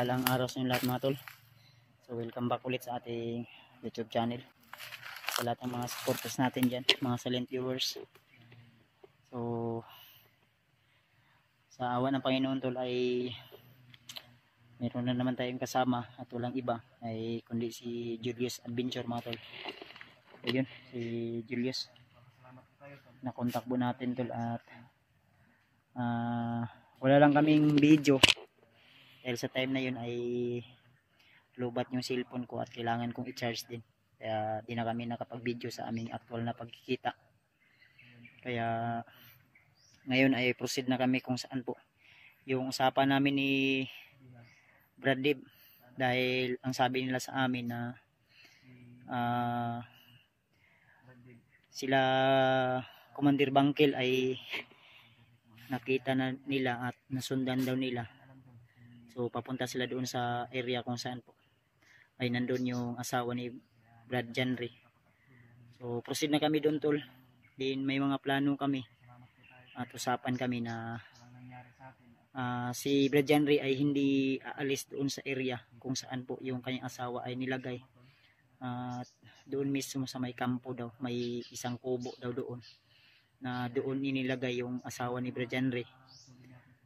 Mapagpalang araw sa inyo lahat mga tol. So welcome back ulit sa ating YouTube channel. Sa lahat ng mga supporters natin dyan, mga silent viewers. So sa awa ng Panginoon tol ay meron na naman tayong kasama at walang iba ay kundi si Julius Adventure mga tol. Ayun, si Julius. Nakontak po natin tol at wala lang kaming video. Dahil sa time na yun ay lubat yung cellphone ko at kailangan kong i-charge din. Kaya di na kami nakapag-video sa aming actual na pagkikita. Kaya ngayon ay proceed na kami kung saan po. Yung usapan namin ni Brad Dib, dahil ang sabi nila sa amin na sila Commander Bangkel ay nakita na nila at nasundan daw nila. So papunta sila doon sa area kung saan po ay nandun yung asawa ni Brad Janry. So proceed na kami doon tol. Din may mga plano kami at usapan kami na si Brad Janry ay hindi aalis doon sa area kung saan po yung kanyang asawa ay nilagay. At doon mismo sa may kampo daw, may isang kubo daw doon na doon inilagay yung asawa ni Brad Janry.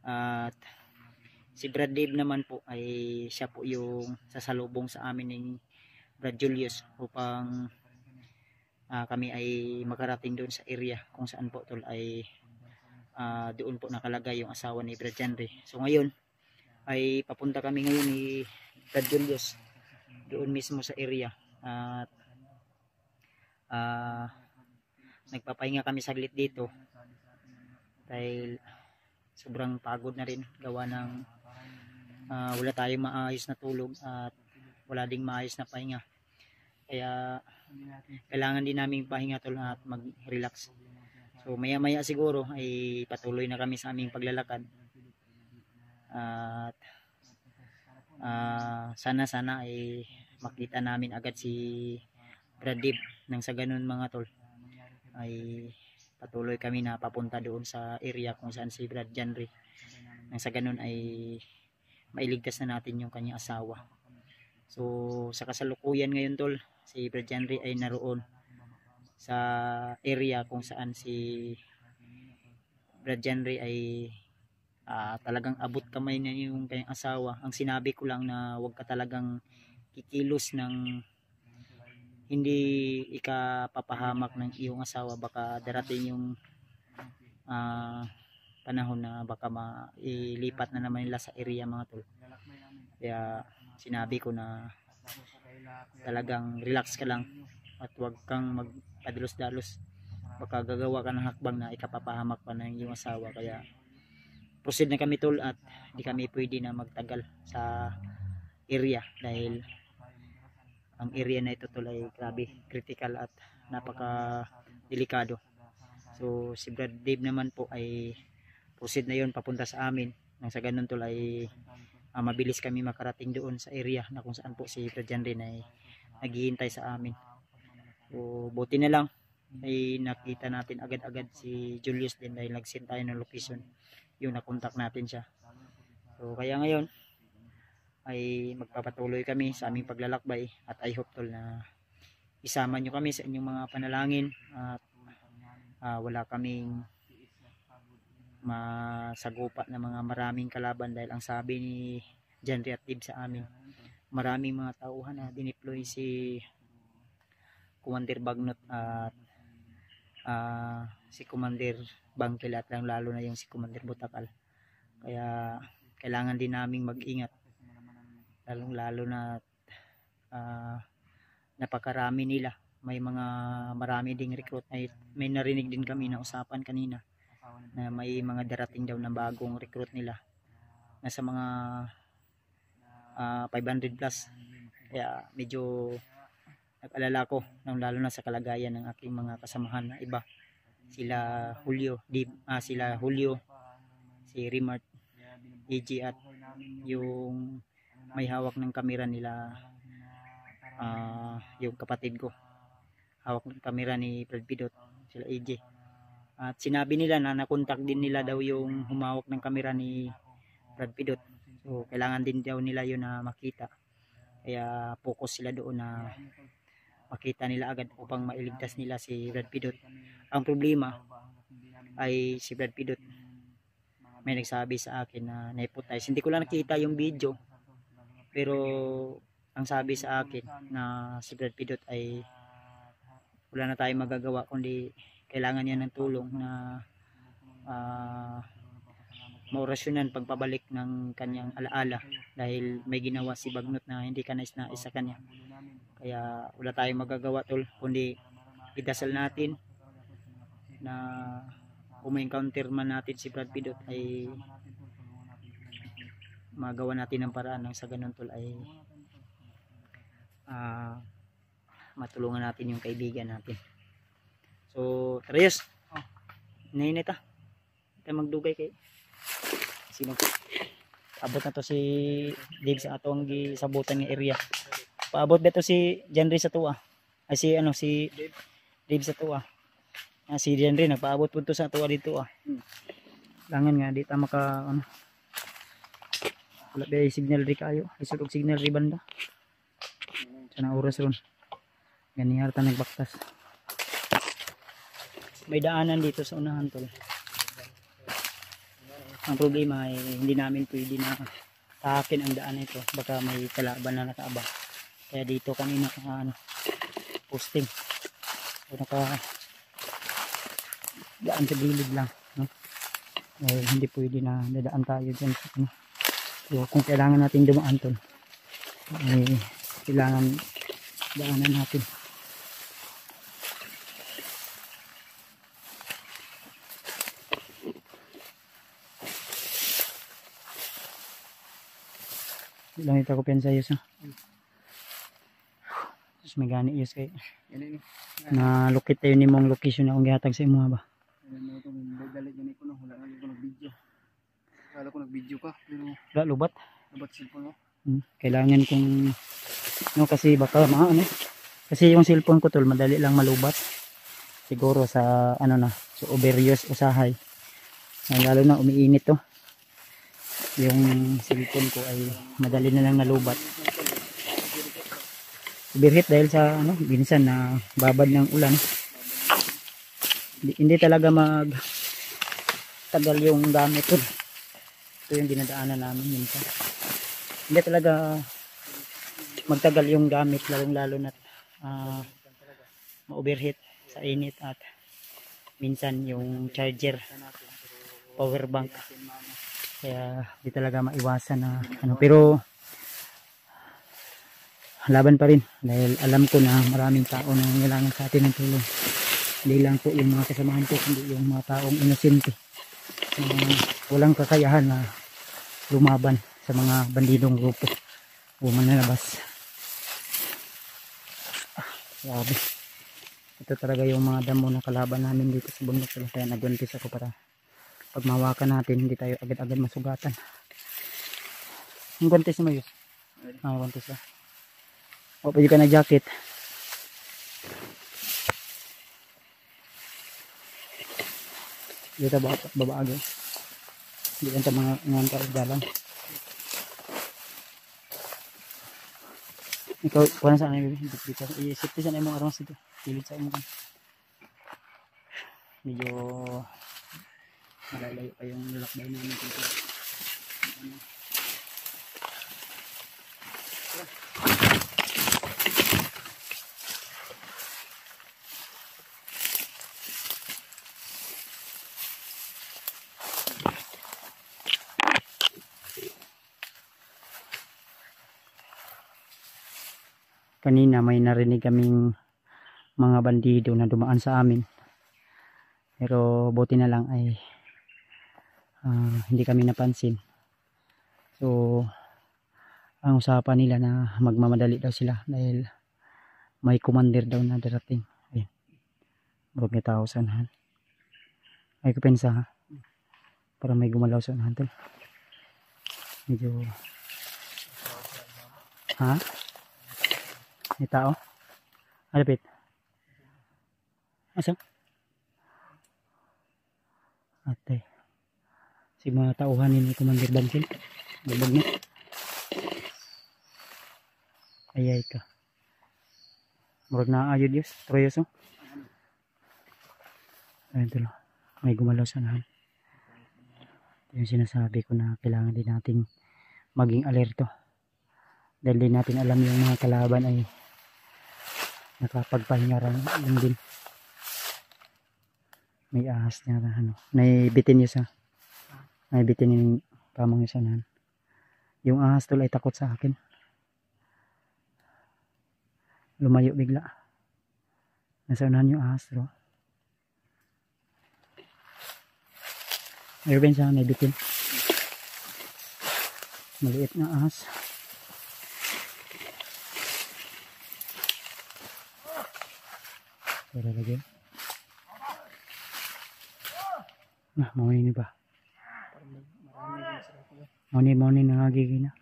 At si Brad Dave naman po ay siya po yung sasalubong sa amin ng Brad Julius upang kami ay makarating doon sa area kung saan po tol ay doon po nakalagay yung asawa ni Brad Janry. So ngayon ay papunta kami ngayon ni Brad Julius doon mismo sa area at nagpapahinga kami saglit dito dahil sobrang pagod na rin gawa ng wala tayong maayos na tulog at wala ding maayos na pahinga. Kaya kailangan din namin pahinga tol at mag-relax. So maya maya siguro ay patuloy na kami sa aming paglalakad. At sana ay makita namin agad si Brad Dib nang sa ganun mga tol ay patuloy kami na papunta doon sa area kung saan si Brad Janry. Nang sa ganun ay mailigtas na natin yung kanyang asawa. So sa kasalukuyan ngayon tol, si Brad Janry ay naroon sa area kung saan si Brad Janry ay talagang abot kamay na yung kanyang asawa. Ang sinabi ko lang na huwag ka talagang kikilos ng hindi ikapapahamak ng iyong asawa, baka darating yung panahon na baka mailipat na naman nila sa area mga tol. Kaya sinabi ko na talagang relax ka lang at huwag kang magpadalos-dalos, baka gagawa ka ng hakbang na ikapapahamak pa ng iyong asawa. Kaya proceed na kami tol at di kami pwede na magtagal sa area dahil ang area na ito tol ay grabe critical at napaka delikado. So si Brad Dave naman po ay proceed na yon papunta sa amin. Nang sa ganun tol ay mabilis kami makarating doon sa area na kung saan po si Brad Janry na naghihintay sa amin. So buti na lang ay nakita natin agad-agad si Julius din dahil nag-send tayo ng location, yung nakontak natin siya. So kaya ngayon ay magpapatuloy kami sa aming paglalakbay at I hope tol na isama nyo kami sa inyong mga panalangin at wala kaming masagupa na mga maraming kalaban dahil ang sabi ni Janry at Dib sa amin, maraming mga tauhan na dineploy si Commander Bagnot at si Commander Bangkel at lalo na yung si Commander Butakal. Kaya kailangan din naming mag-ingat lalo na napakarami nila. May mga marami ding recruit. May narinig din kami na usapan kanina na may mga darating daw na bagong recruit nila nasa mga 500 plus. Kaya medyo nag-alala ko lalo na sa kalagayan ng aking mga kasamahan na iba, sila Julio, si Rimart, AG at yung may hawak ng kamera nila, yung kapatid ko hawak ng kamera ni Brad Pidot, sila AJ. At sinabi nila na nakontak din nila daw yung humawak ng kamera ni Brad Pidot So kailangan din daw nila yun na makita. Kaya focus sila doon na makita nila agad upang mailigtas nila si Brad Pidot. Ang problema ay si Brad Pidot may nagsabi sa akin na neputize. Hindi ko lang nakita yung video, pero ang sabi sa akin na si Brad Pidot ay wala na tayong magagawa kundi kailangan niya ng tulong na maorasyonan pagpabalik ng kanyang alaala dahil may ginawa si Bagnot na hindi ka nais-nais sa kanya. Kaya wala tayong magagawa tol kundi idasal natin na kung may encounter man natin si Brad Pidot ay magawa natin ng paraan nang sa ganun tol ay matulungan natin yung kaibigan natin. So Reyes, nainit tayo magdugay kay sino abot na to si Dave sa atong gisabutan nga area. Paabot ba to si Janry sa tuwa ay si Dave sa tuwa. Si Janry nagpaabot po to sa tuwa dito langan nga di ta maka wala ba signal ri kayo isod og signal ri banda sana oras ron gani harta nagbaktas. May daanan dito sa unahan tol. Ang problema ay hindi namin pwede na tahakin ang daan ito, baka may kalaban na nakaabang. Kaya dito kami posting o daan sa gilid lang, no? Hindi pwede na dadaan tayo dyan, no? So, kung kailangan natin dumaan tol ay kailangan daanan natin. Lang ito ko pensa yus terus may gani yus kay na lukit tayo ni mong location na akong gihatag sa imo ba ko nag-video ka pero wala lubat cellphone mo. Kailangan kong no kasi baka kasi yung cellphone ko tol madali lang malubat siguro sa so overuse usahay lalo na umiinit to. Yung cellphone ko ay madali na lang nalubat. Birhit dahil sa binsan na babad ng ulan. Hindi talaga tagal yung gamit ko. Ito yung dinadaanan namin minsan. Hindi talaga magtagal yung gamit lalo na ma-overheat sa init at minsan yung charger, power bank. Kaya di talaga maiwasan na pero laban pa rin dahil alam ko na maraming tao na kailangan sa atin ng tulong. Hindi lang po yung mga kasamahan ko kundi yung mga taong inosente walang kakayahan na lumaban sa mga bandidong grupo o manlalabas. Grabe, ito talaga yung mga damo na kalaban namin dito sa bundok, kaya nagwantis ako para pag mahawakan natin hindi tayo agad-agad masugatan. Ang guantes mo yun? Guantes ba? O pwede ka na jacket. Dito babaag yun. Hindi yan sa mga ngantar dalang. Ikaw, kuha na saan na yun? I-safety saan na yung mga armas dito. Pilit sa imo kan. Medyo malalayo pa yung lalakbay namin dito. Kanina may narinig kaming mga bandido na dumaan sa amin. Pero buti na lang ay hindi kami napansin. So ang usapan nila na magmamadali daw sila dahil may commander daw na darating. Ayun. Burog na tao sa unahan. Ay ko pensa para may gumalaw sa unahan tol. Medyo may tao? Alapit. Asa? Ate. Si mga tauhan ni Commander Bansil. Bubog na. Ayay ka. Murag na ayod yus. Troyos oh. Ayun tulo. May gumalaw sa nahan. Ito yung sinasabi ko na kailangan din nating maging alerto. Dahil din natin alam yung mga kalaban ay nakapagpahinga rin din. May ahas niya na ano. Naibitin niya sa. Naibitin yung kamang niya sa nahan. Yung ahas tuloy ay takot sa akin. Lumayo bigla. Nasa unahan yung ahas tuloy. Meron siya may bitin. Maliit na ahas. Tara lagi. Nah, mau ini ba? Mau ini nangagigil na.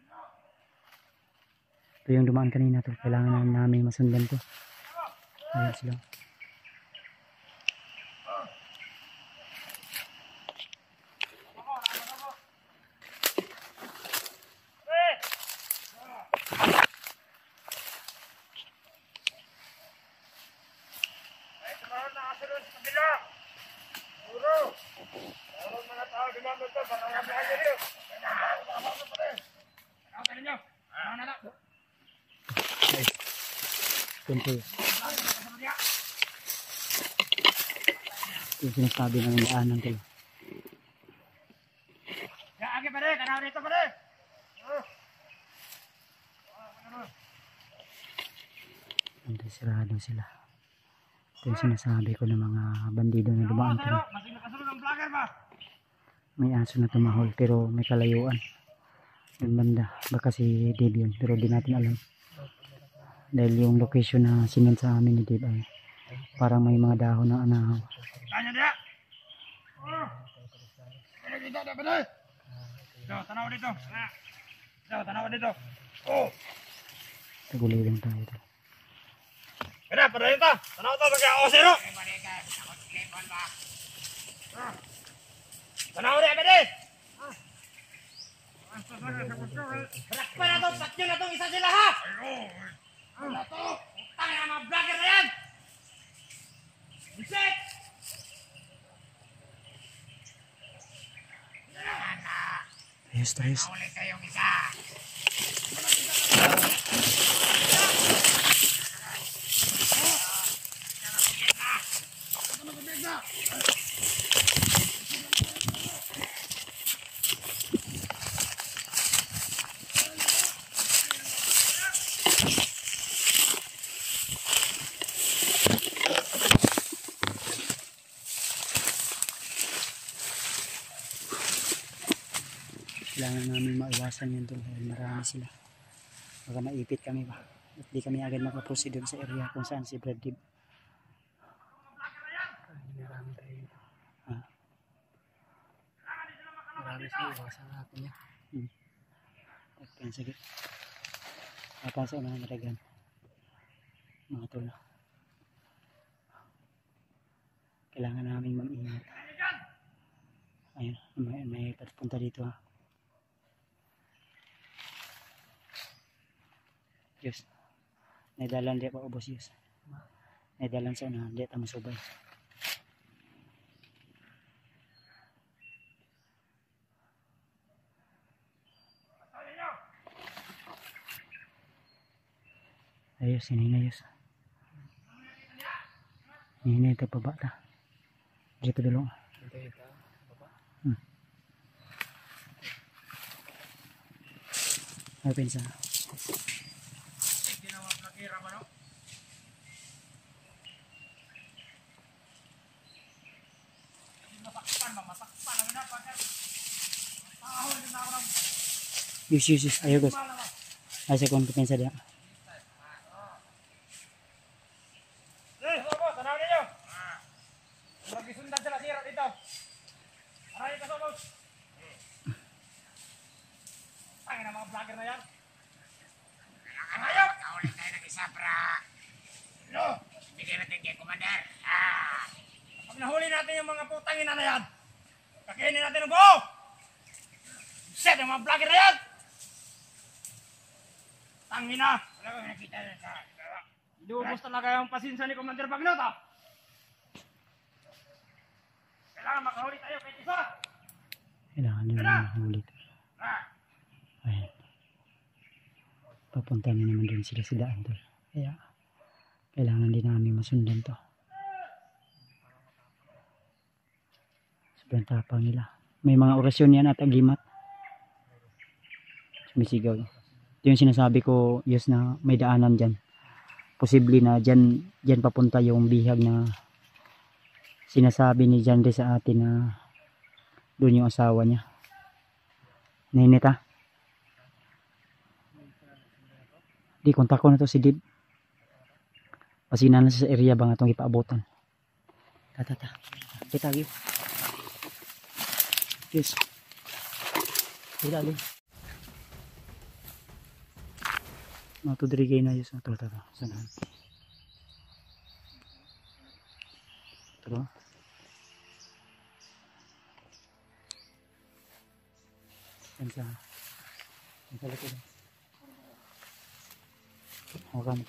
Ito yung dumaan kanina to. Kailangan namin masundan to. Ayun sila. Ito yung sinasabi ng inaanan ko. Hindi sirado sila. Ito yung sinasabi ko ng mga bandido na dumaan ko. May aso na tumahol pero may kalayuan. Yung banda, baka si Dave yun pero di natin alam. Dahil yung location na sinend sa amin ni Dave ay parang may mga dahon na anahaw. Tanaw dito. Tanaw dito. Tagulay lang tayo ito. Kaya pada dito. Tanaw to magka-osero. Tanaw di abede. Rakpa na to, patyo na tong isa sila ha. Wala to. Utang na mga vlogger na yan. Bisit. Ayos, ayos. Ulit kayong isa. Kailangan namin maiwasan yun doon dahil marami sila. Baka maipit kami ba. At di kami agad makaproceed doon sa area kung saan si Brad Dib. Marami tayo dito. Marami sila. Iwasan natin yan. Okay, sige. Papasok na naragan. Mga tula. Kailangan namin mag-ingat. Ayun, may punta dito ha. Yes. Naidalan di pa ubos yes. Naidalan sa unahan di ta masubay. Ayos, sinayos. Ini ito pa bata. Dito dulu. Ay pensa. Yes. Ayo guys. Ay sa kung pensa dia. Tanaw ninyo. Magisundan sila sira dito. Aray ka sa boss. Ay na mga vlogger na yan. Ayop! Kaulit tayo ng isa, pra. No! Bigyan natin kay Commander. Pag nahuli natin yung mga putangin na yan, kakainin natin ang buo! Set ang mga vlogger na yan! Tangina! Wala ko nakita na sa... Lubos talaga yung pasinsa ni Commander Bagnota. Kailangan makahuli tayo kahit isa. Kailangan nyo na mahuli. Ayan. Papunta na naman din sila sa daan tol. Kaya kailangan din namin masundan to. Sobrang tapang nila. May mga orasyon yan at agimat. Sumisigaw. Ito yung sinasabi ko, yes, na may daanan dyan. Posible na dyan papunta yung bihag na sinasabi ni Jandre sa atin na doon yung asawa niya. Nainit ha? Di, kontak ko na to si Dib. Pasinan na sa area ba nga itong ipaabutan. Tata. Kita lagi. Yes. Kita lagi. Matudrigay na yun. Tara. Sanahan. Tara. Yan sa likod. Hawakan mo.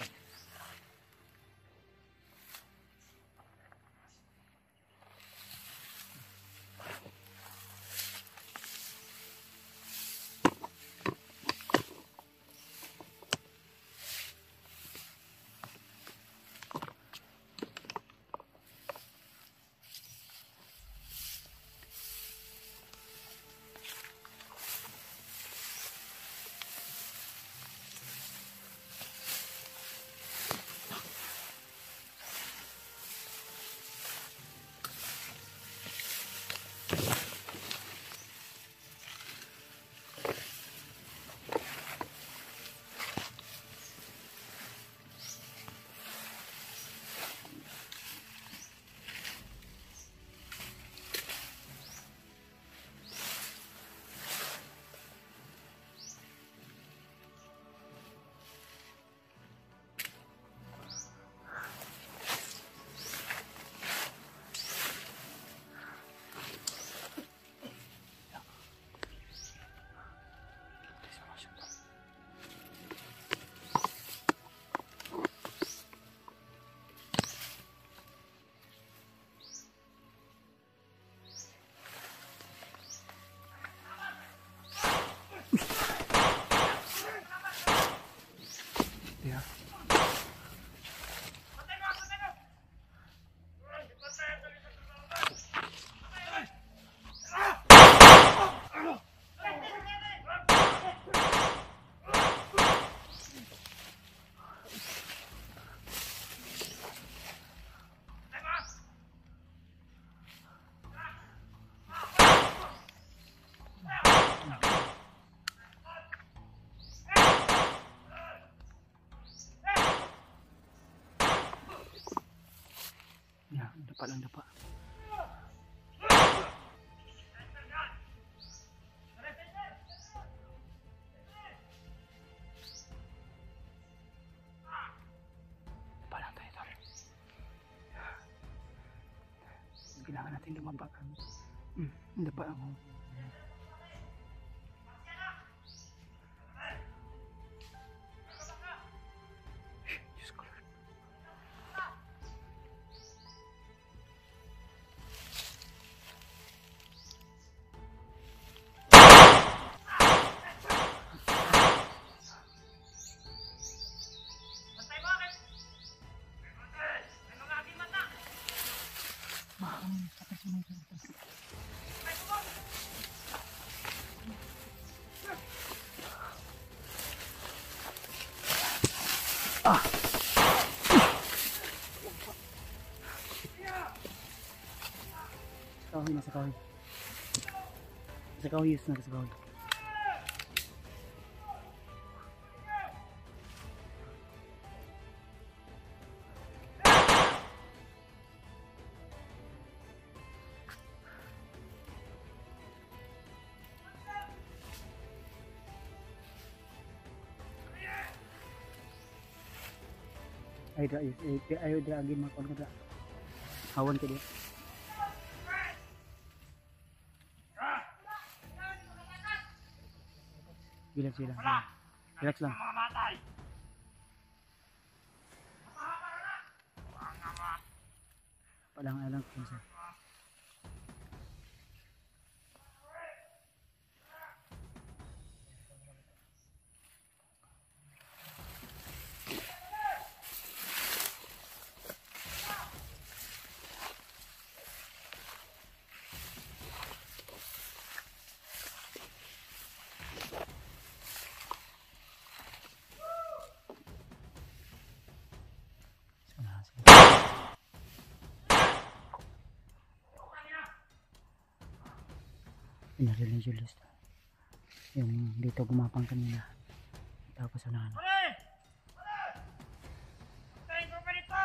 Dapa lang dapa. Dapa lang tayo tol. Kailangan natin lumabak. Dapa ako. Nasa kahoy. Nasa kahoy, yes, nasa kahoy. Ayo dia lagi makan kada. Hawan ke dia. Relax lang. Palang alang kung saan. Pinaril ni Julius yung dito gumapang kanina, tapos unahan. Tayo ko pa dito!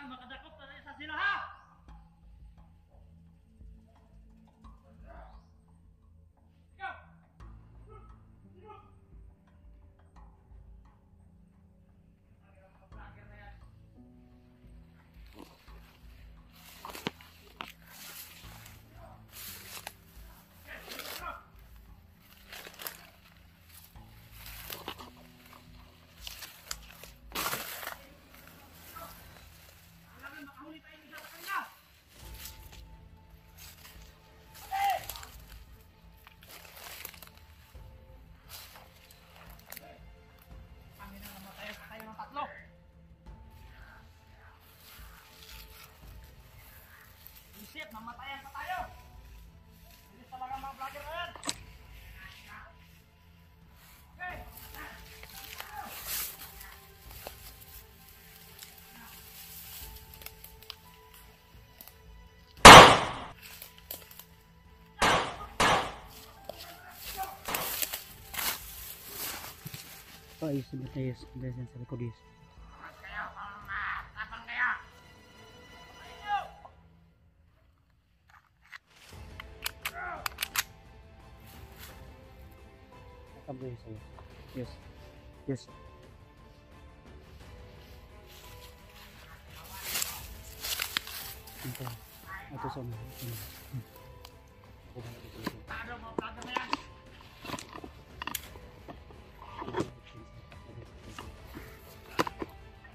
Makadakop na isa sila ha! Isip, mamatayan pa tayo! Bilis talaga mga vlogger na yan! Okay! Ayos na tayo sa likod yun. Kaya, tapang kaya! Kabay sa'yo. Yes. Yes. Ito. Ito sa mga. Ano mga vlogger na yan?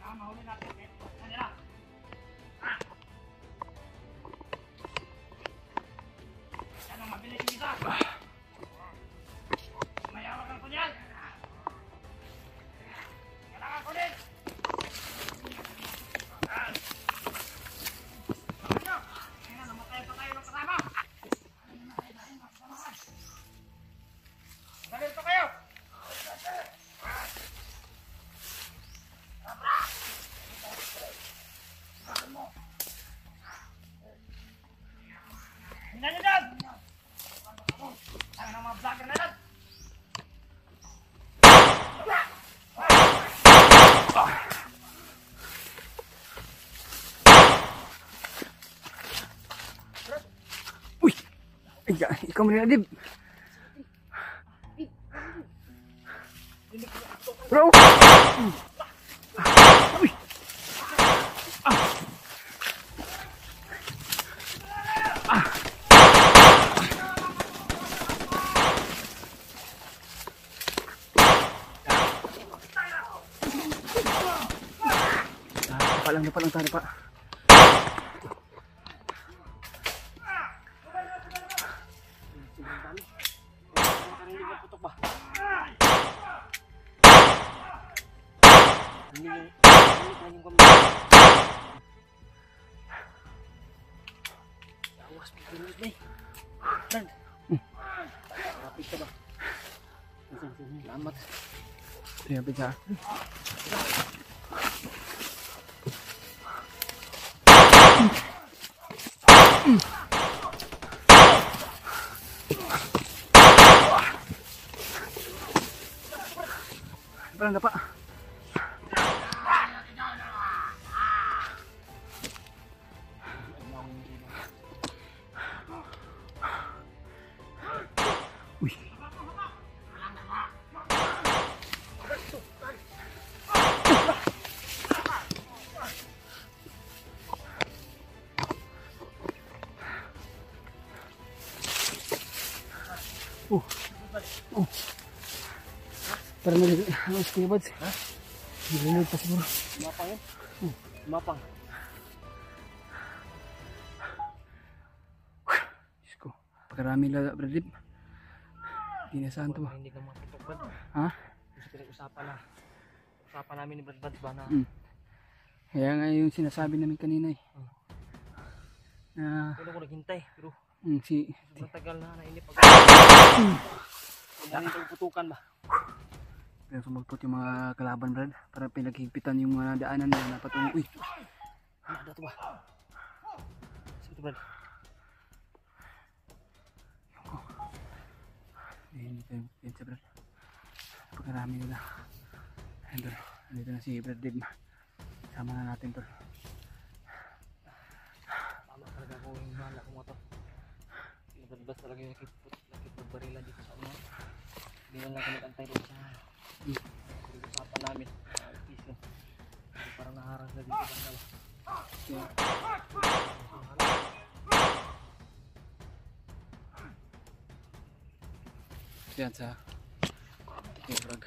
Kailangan mahuli natin eh. Kanila! Yan ang mabilis yung isa! Mayawag ang kunyal! Kailangan ko din! Ano? Ngayon, namatay pa tayo ng kasama! Dalito kayo! Tingnan nyo dyan! Ang mga vlogger na dyan! Uy! Ay, ikaw mo rin, Adib. Bro! Uy! Napalang tayo pa. Selamat. Ya, bisa. Parang dapat. Uy. Parang nalilid. Ang Kuya Buds. Ha? Nalilid pa siguro. Mapang yun? Mapang. Diyos ko. Pagkarami lang, Bradley. Dinasahan to ba? Hindi ka matutok ba? Ha? Gusto pinag-usapan na. Usapan namin ni Brad Buds ba na Kaya nga yung sinasabi namin kanina eh. Na kailan ko naghintay. Pero si sobrang tagal na nainip pag ito putukan ba? pero sumagpot yung mga kalaban, Brad, para pinaghigpitan yung mga daanan na napatungo. Uy! Ano dato ba? Sige Brad. Hindi tayo pinsa, Brad. Pagkarami nila. Ayun, Tol. Nandito na si Brad Dib. Sama na natin, Tol. Tama talaga ko yung bahala ko mga to. Si Brad Buds talaga yung nakipagbarila dito sa ano. Hindi na lang kami antay doon sa usapan namin. Piso. Parang naharang na dito banda ba? Yan sa Brad.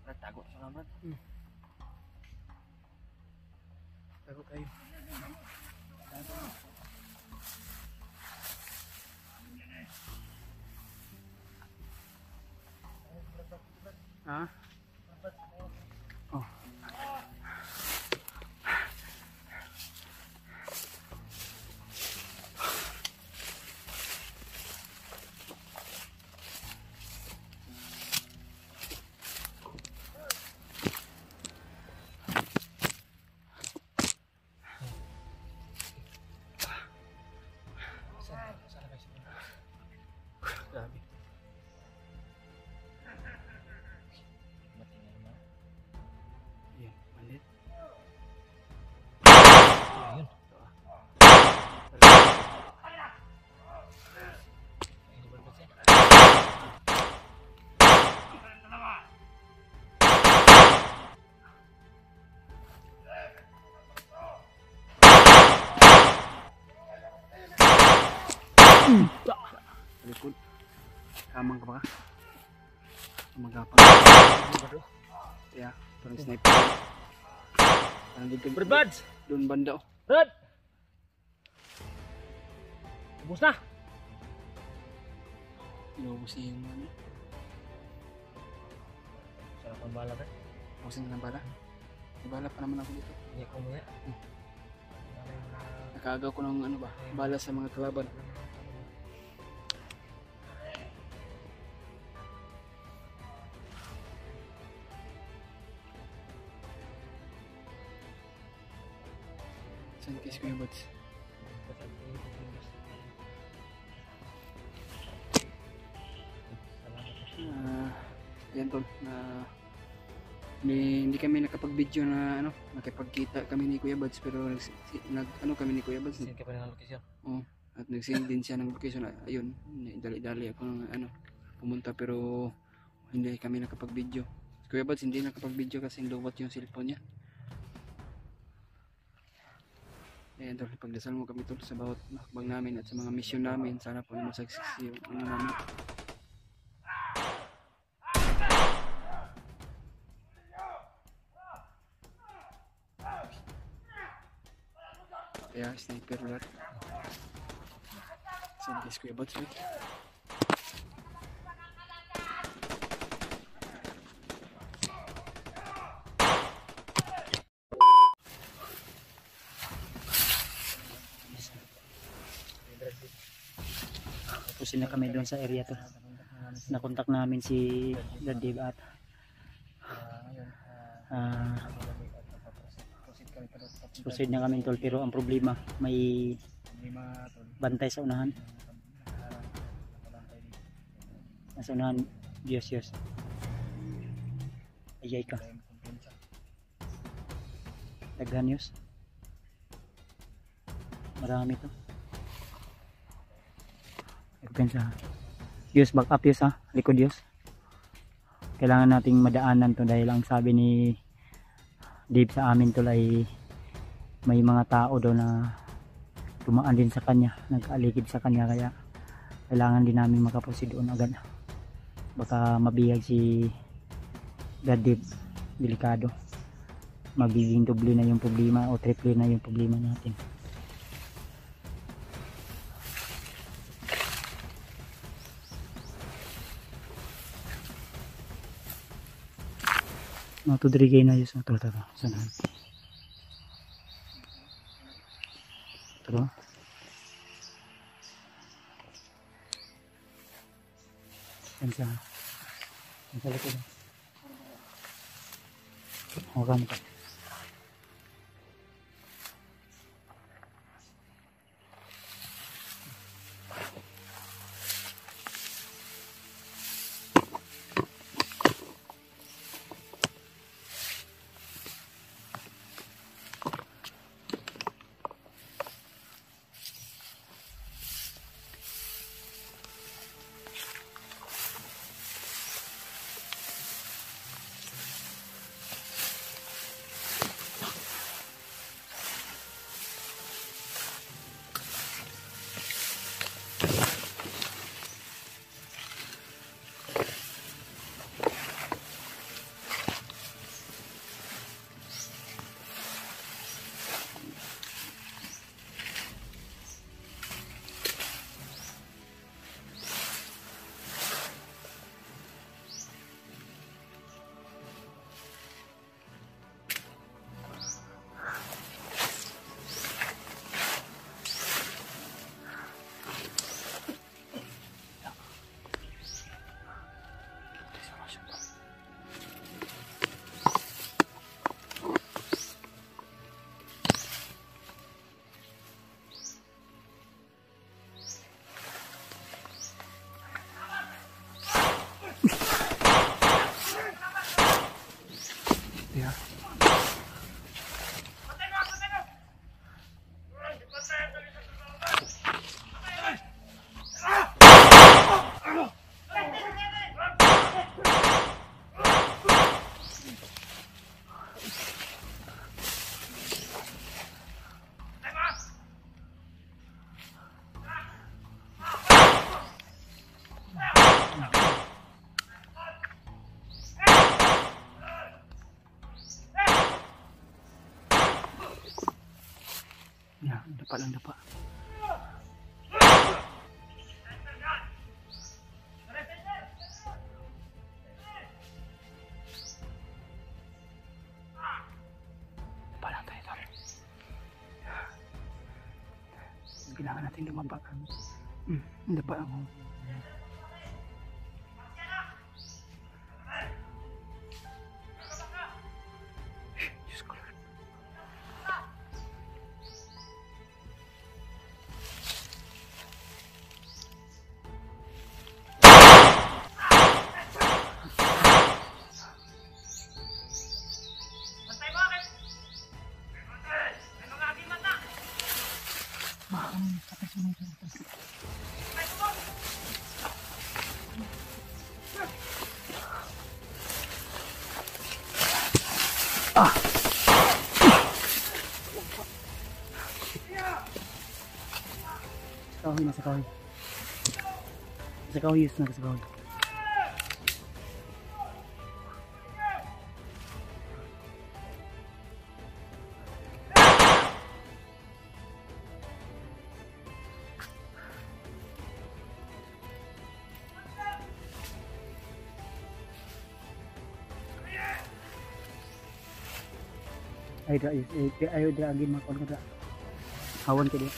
Brad, tago sa mga Brad. Tago tayo. Ha? Oh. Grabe. Yan, malit. Ayun. Likod. Kamang ka ba ka? Magapang. Yeah, parang sniper. Parang dito. Brad Buds! Doon banda oh. Brad! Ubus na! Inubos niya yung ano. Sarap ang bala Brad. Ubusin ka ng bala. May bala pa naman ako dito. Hindi ko muna. Nakaagaw ko ng ano ba, bala sa mga kalaban. Saan kiss ko yung Buds? Yan Tol, hindi kami nakapag-video na ano, nakipagkita kami ni Kuya Buds, pero ano kami ni Kuya Buds. Send ka pa ng location. Oo, at nag-send din siya ng location. Ayun, dali-dali ako ng ano, pumunta pero hindi kami nakapag-video. Kuya Buds hindi nakapag-video kasi lowbat yung cellphone niya. Ayan Tol, pagdasal mo kami Tol sa bawat hakbang namin at sa mga mission namin. Sana po na mag-success yung ano namin. Kaya sniper ulit. Saan guys Kuya Buds wait. Tapusin na kami doon sa area to. Nakontak namin si Dadib at proceed na kami Tol, pero ang problema may bantay sa unahan. Nasa unahan Yes, yes. Ayay ka. Daghan yus. Marami to. Pensa. Yus, back up yus ha. Likod yus. Kailangan nating madaanan to dahil ang sabi ni Dave sa amin to ay may mga tao daw na tumaan din sa kanya, nagkaaligid sa kanya, kaya kailangan din namin makaproceed doon agad. Baka mabiyag si Dad Dave, delikado. Magiging doble na yung problema o triple na yung problema natin. Matudrigay na yun. Ito. Saan? Ito. Yan sa likod. Huwag mo ka. Dapa lang, dapa. Dapa lang tayo, tol. Kailangan natin lumabakan. Dapa ako. Nasa kahoy. Nasa kahoy, yes, nasa kahoy. Ayo dia agin makon kada. Hawan ke dia.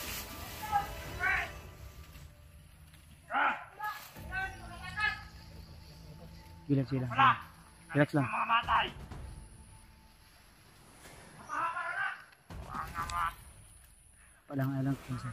Relax lang. Relax lang. Palang-alang kunsa.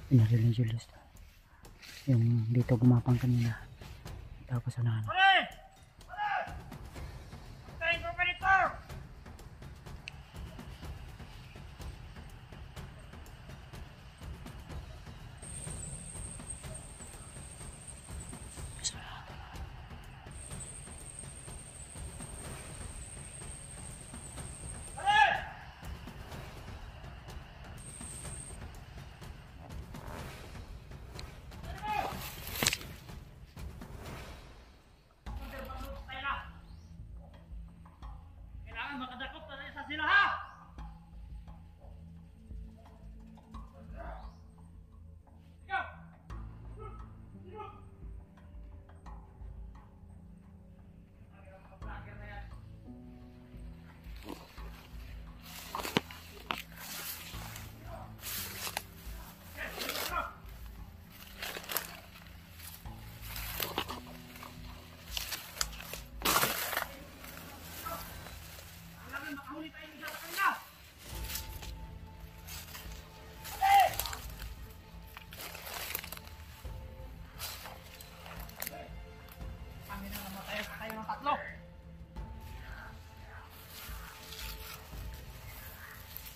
Pinaril ni Julius. Yung dito gumapang kanina. Tapos ano. Makadakop na isa sila ha!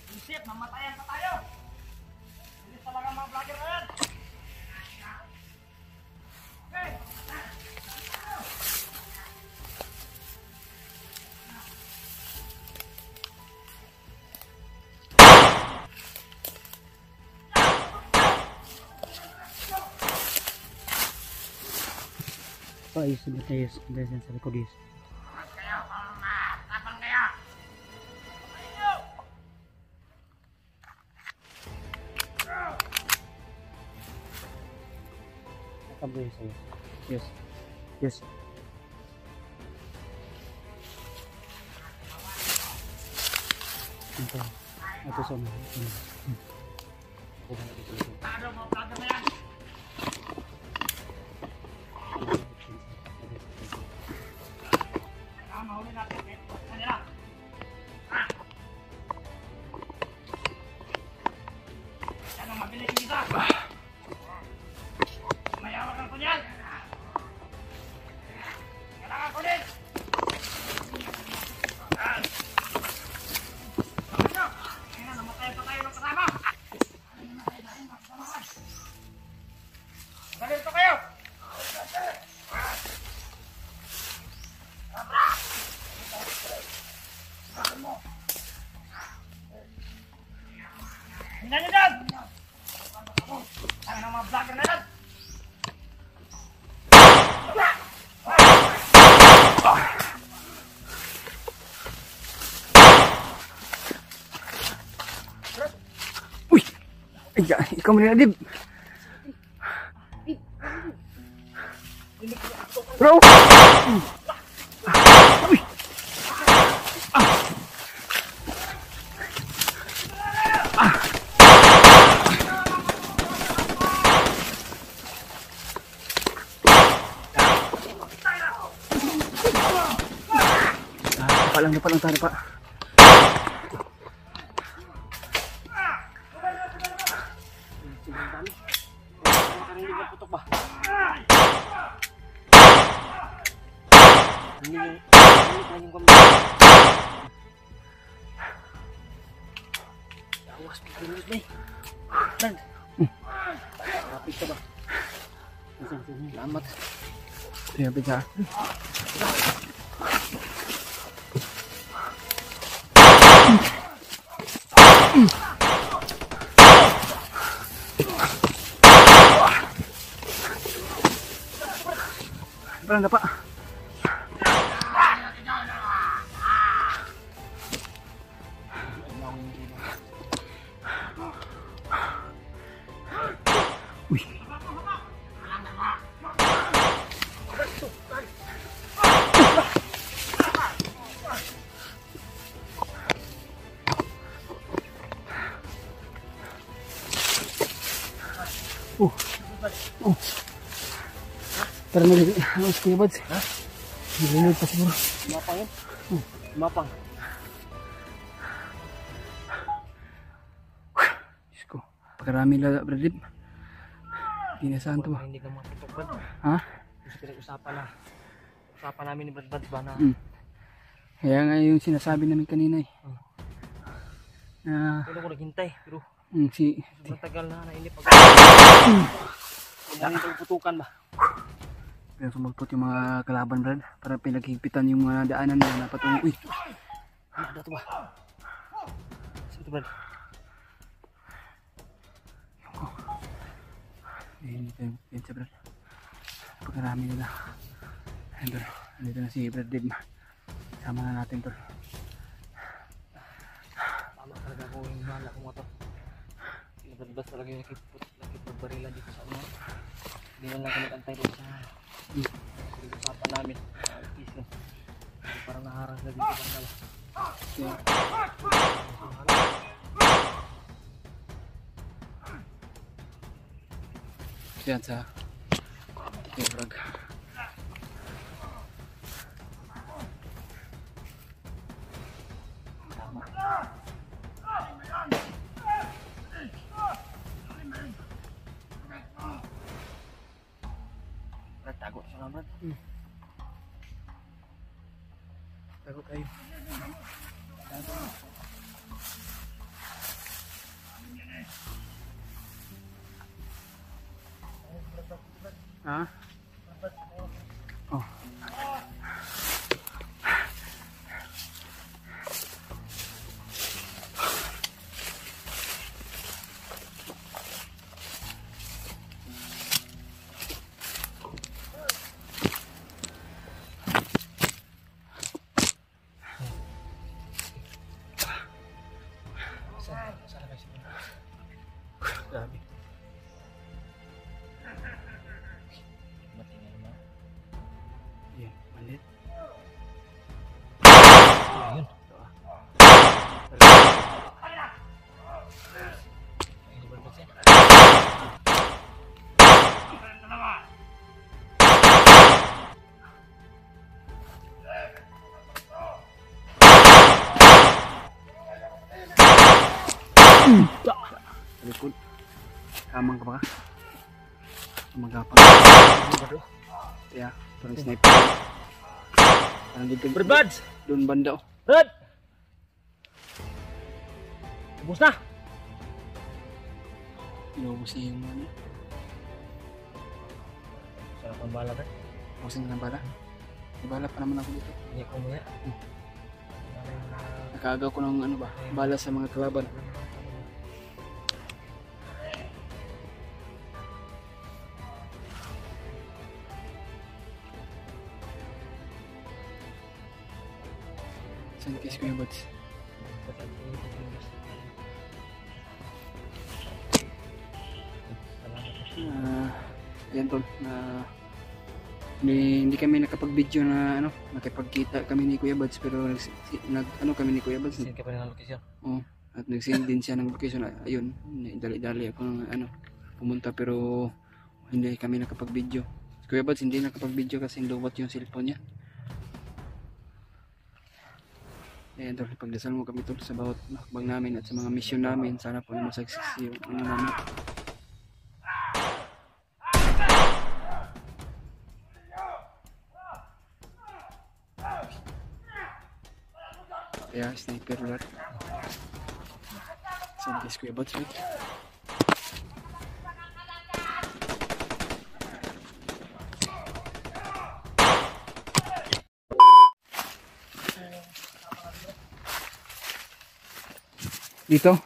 Isip, mamatayan pa tayo! Bilis talaga mga vlogger na yan! Okay! Ayos na tayo sa likod yun. Yes, yes, yes. Ito sa mga. Ano mga vlogger na yan? Mahuli natin eh. Kanila. Yan ang mabilis yung isa. Mayawakan ko niyan. Kailangan ko din. Ayan, namatay pa tayo ng kasama. Galito kayo. Hinaan nyo dyan! Tangan ang mga vlogger na yan! Uy! Ay, ikaw mo rin, Adib! Bro! Uy! Dapat lang tayo pa. Awas, pikilis ba eh. Dan. Rapid ka ba? Salamat. Rapid ka. Parang dapat. Uy. Tara na dito. Ang Kuya Buds. Ha? Nilunod pa siguro. Mapang yun? Mapang. Diyos ko. Pagkarami lang, Bradley. Pinasahan to ba? Hindi ka matutok Brad. Ha? Gusto pinag-usapan na. Usapan namin ni Brad ba na Kaya nga yung sinasabi namin kanina eh. Na Pero ko naghintay pero si sobrang tagal na hindi pag Hindi putukan ba? pero sumagpot yung mga kalaban Brad para pinaghigpitan yung mga daanan na napatungo. Uy! Ano to ba? Sige Brad. Hindi tayo pinsa Brad. Pagkarami nila. Ayun Tol. Nandito na si Brad Dave. Sama na natin Tol. Tama talaga ako yung mahala ko mo to. Pinabadbas talaga yung nakipagbarila dito sa ano. Hindi man lang kami antay doon sa usapan namin. Piso. Parang naharang na dito ang dala. Yan sa Tibrag. Brad, tago sa mga Brad. Tago tayo. Ha? Oh. Sana kayo sila. Grabe. Matingin na. Yan, malit. Ayun. Ayun, Brad siya. Likod. Kamang ka ba ka? Magapang. Yeah, parang sniper. Parang dito. Brad! Doon banda oh. Brad! Ubus na! Inubos niya yung ano. Sarap ang bala Brad. Ubusin ka ng bala. May bala pa naman ako dito. Hindi ko muna. Nakaagaw ko ng ano ba, bala sa mga kalaban. Saan kiss ko yung bots? Ayan tol, hindi kami nakapag-video na ano, nakipagkita kami ni Kuya Buds pero ano kami ni Kuya Buds. Send ka pa rin ng location. Oo, at nag-send din siya ng location. Ayun, dali-dali ako ng ano, pumunta pero hindi kami nakapag-video. Kuya Buds hindi nakapag-video kasi lowbat yung cellphone niya. Ayan tol, pagdasal mo kami tol sa bawat hakbang namin at sa mga mission namin. Sana po na masakses yung ano namin. Kaya sniper alert. Saan kiss Kuya Buds wait. Dito? Dito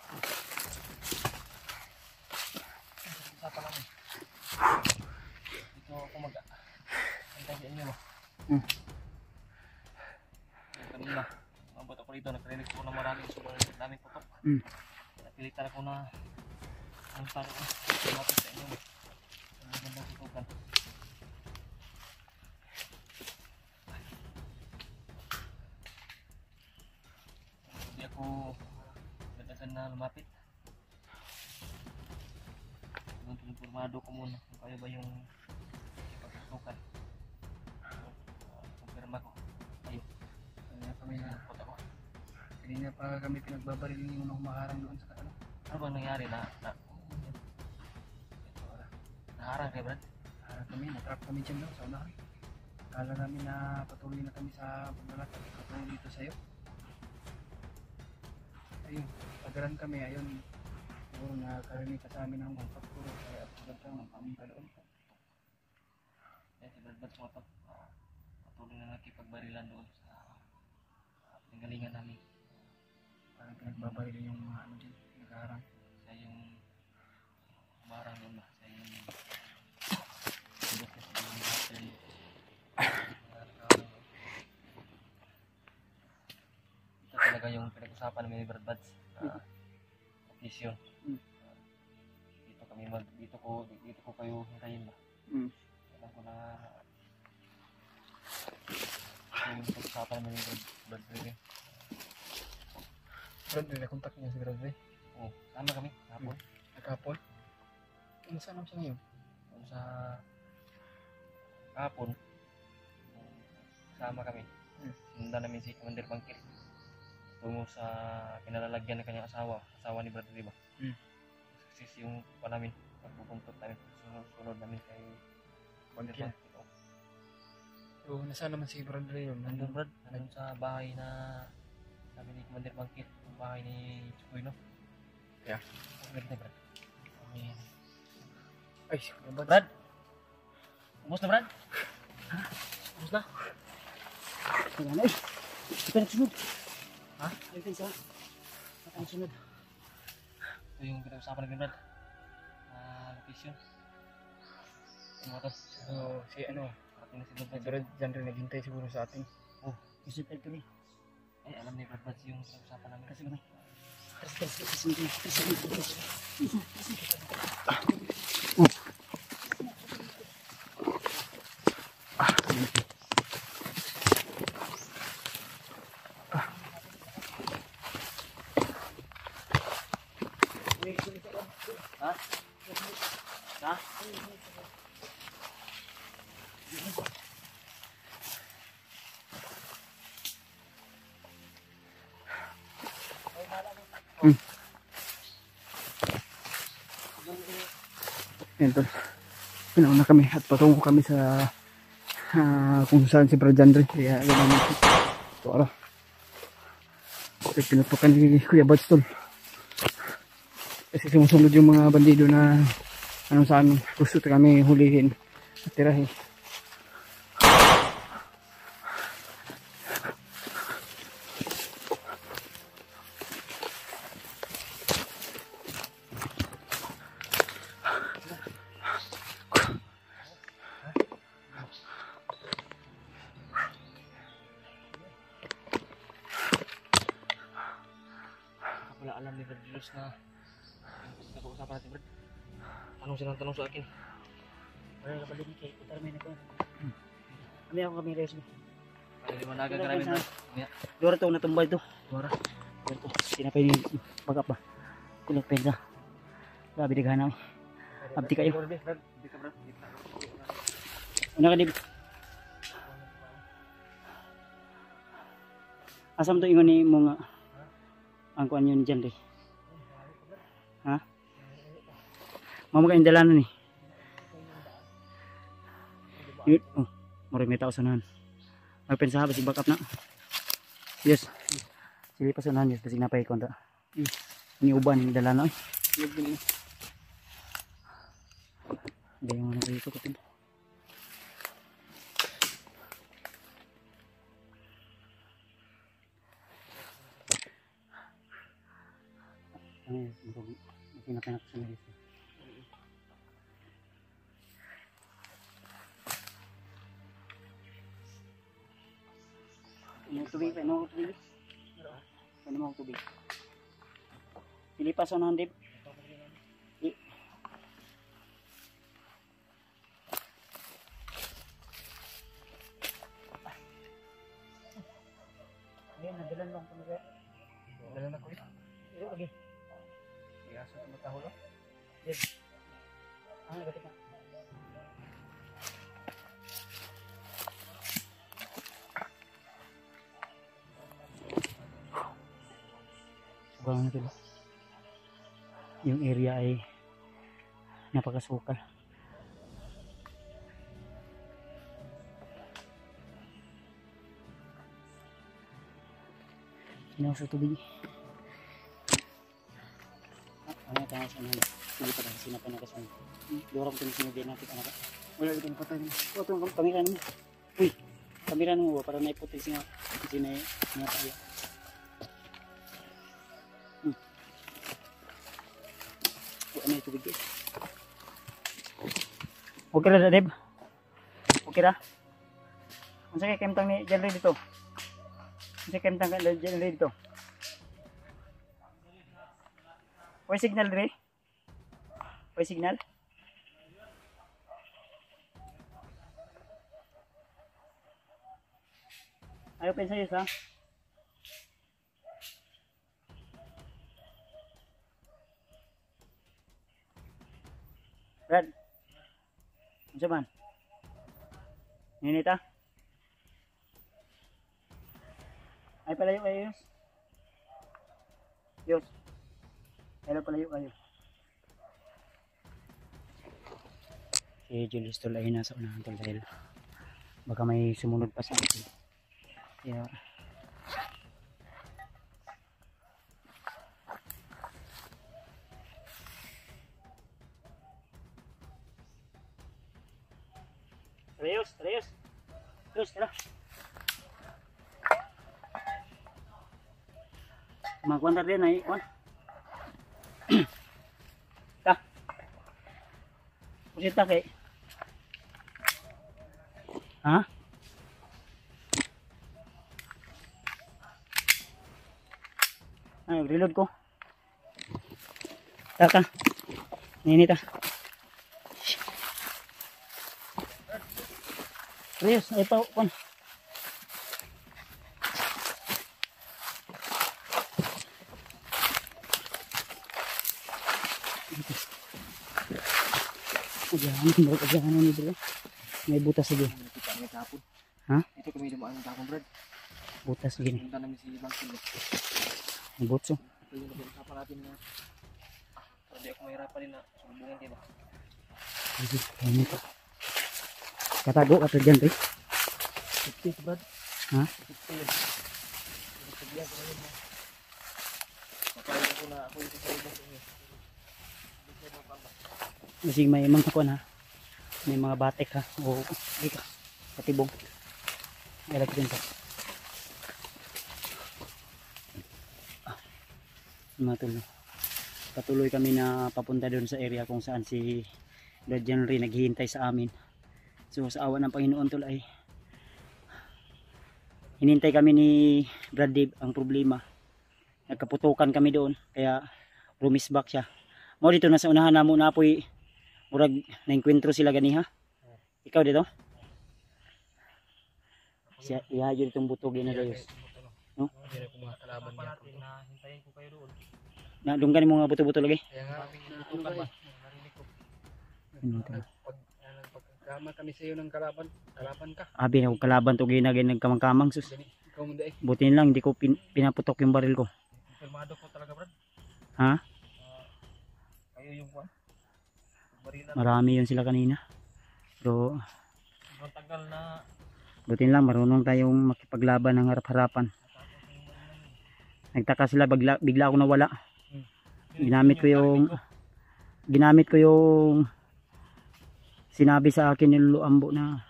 ako mag-antay sa inyo. Kanina, mabot ako rito, nakarinig ko na maraming sobrang daming putok. Napilitan ako na ang parang lumapit sa inyo. Ang magandang putukan. Hindi ako dadagan na lumapit. Informado ko muna kung kaya ba yung ipagputukan. Kumpirma ko. Ayun. Kanina pa kami pinagbabaril yung mga humaharang doon sa ano. Ano bang nangyari na Harang kayo, Brad. Kami, natrap kami dyan daw sa unahan. Kala namin na patuloy na kami sa paglalakad. Patuloy dito sa'yo. Ayun, pagaran kami, ayun. Siguro nakakarinig ka sa amin ng mga pagturo. Kaya agad ka ng kami ka doon. Yan si Brad Bats mga tol. Patuloy na nakipagbarilan doon sa pinggalingan namin. Parang pinagbabaril yung mga ano dyan, naghaharang. Siya yung barang doon ba? Siya yung ito talaga yung pinag-usapan namin ni Brad Bats. Occasion. Dito ko kayo hintayin ba? Alam ko na yung pinag-usapan namin ni Brad Bats. Brad, nila-contact niya si Brad Ray. Oo, sama kami hapon. Nagkapon. Ano saan naman siya ngayon? Kung sa hapon, sama kami. Sinundan namin si Commander Bangkit tungo sa kinalalagyan ng kanyang asawa ni Brad, diba? Success yung pa namin, pagpupuntot namin, sunod namin kay Commander Bangkit. Bangkit. So, nasaan naman si Brad Ray yun? Nandun, Brad, nandun sa bahay na sabi ni Commander Bangkit, yung bahay ni Chukoy, no? Yeah. Ganda, Brad. Ayan. Ay, Brad. Brad! Ubus na, Brad? Ha? Ubus na? Wala na eh. Ito nagsunod. Ha? Ay, pinsa. Ang sunod. Ito yung pinag-usapan namin, Brad. Location. Ano ba ito? So, si ano, Ating na si si Brad dyan rin naghintay siguro sa atin. Isip ay tuloy. Ay, alam ni Brad Bats yung pinag-usapan namin. Kasi naman. Kasi Ha? Ha? Yan tol. Pinauna kami at patungo kami sa kung saan si Brad Jandre. Kaya alam namin ito ara. Kasi pinutukan ni Kuya Bats tol. Kasi sumusunod yung mga bandido na anong saan gusto kami hulihin at tirahin. Wala alam ni Brad Jules na yung nag-uusapan natin, Brad. Tanong silang tanong sa akin. wala ka pala dito. Ito namin ako. Kami ako kami res. Para di managa ka namin, Brad. Dora to natumbay to. Dora. Dora to. Tinapay ni bagap ba. Kulit pensa. Grabe digana. Abdi kayo. Brad, di ka, Brad. Una ka dib. Asam to ingon ni mo nga ang kuan yun dyan rin. Ha? Mama kayong dalanan ni. Yun. Oh, maraming may tao sanahan. Magpensa ba si backup na? Yes. Sili pa sanahan yes. Basig napay konta. Ini uban yung dalanan. Hindi yung ano dito ko tin. Ay, pinapay na ko sa nagis. Yung tubig, ano tubig? Ano mo tubig? Pilipas ano handip? Ayan, nadalan lang ko na. Dalan ako Okay. Iaso ko matahulo. Ah, nagatik na. Sobrang natin. Yung area ay napakasukal. Pinaw sa tubig. Ano ito nga siya na? Sige pa lang, sinapan na kasi. Lorang ito na sinubay natin. Ano ka? Wala itong patay mo. Ito ang kamiran mo. Uy, kamiran mo ba? Para naiputin siya. Sinay nga tayo. Ano yung tubig eh? Okay na Deb? Okay na? Ano sa kemtang ni Jan Ray dito? Ano sa kemtang ni Jan Ray dito? May signal Ray? May signal? Ayaw pa sa'yo sa? Brad? Ano man? Ninita? Ay palayo kayo Yus? Yus? Ay palayo kayo? Si Julius tol ay nasa unahan tol dahil baka may sumunod pa sa akin. Kaya Reyes, tara. Magkuantar din ay, on. Ta. Pusita kay. Ha? Ay, reload ko. Taka. Ninita. Reyes, ay pa, on. Agahan ni bro. May butas lagi. May tapon. Ha? Ito kami dumaan ng tapon, Brad. Butas lagi. Punta namin si Bangkil. May butso. Ito yung nag-usapan natin na hindi ako mahirapan din na sumbungan din. Sige, ano ito? Katago ka dyan, Ray. 50, Brad. Ha? 50 yun. Sabihan ko na yun. Makain ako na ako ito sa ibang inyo. Masig may mga kuan ha. May mga batik ha. O ika. Katibong. Ilagay din pa. Matuloy. Patuloy kami na papunta doon sa area kung saan si Lord Henry naghihintay sa amin. So sa awa ng Panginoon tol ay hinintay kami ni Brad Dave. Ang problema nagkaputukan kami doon kaya rumisback siya. Mo dito nasa unahan na mo na apoy murag nainkwentro sila ganiha. Ikaw dito? Siya ihayo ditong butog na Diyos. No? Hindi ko mga kalaban niya. Hintayin ko kayo doon. Na dunggan mo nga buto-buto lagi. Kaya nga tutukan ba? Narinig ko. Pagkama kami sa iyo ng kalaban ka. Abi na kalaban to ginagay nagkamang-kamang sus. Ikaw mo dai. Buti lang hindi ko pinaputok yung baril ko. Filmado ko talaga, Brad. Ha? Kayo yung kuan. Barila. Marami yun sila kanina. Pero Tagal na buti lang marunong tayong makipaglaban ng harap-harapan. Nagtaka sila bigla ako nawala. Ginamit ko yung sinabi sa akin ni Lolo Ambo na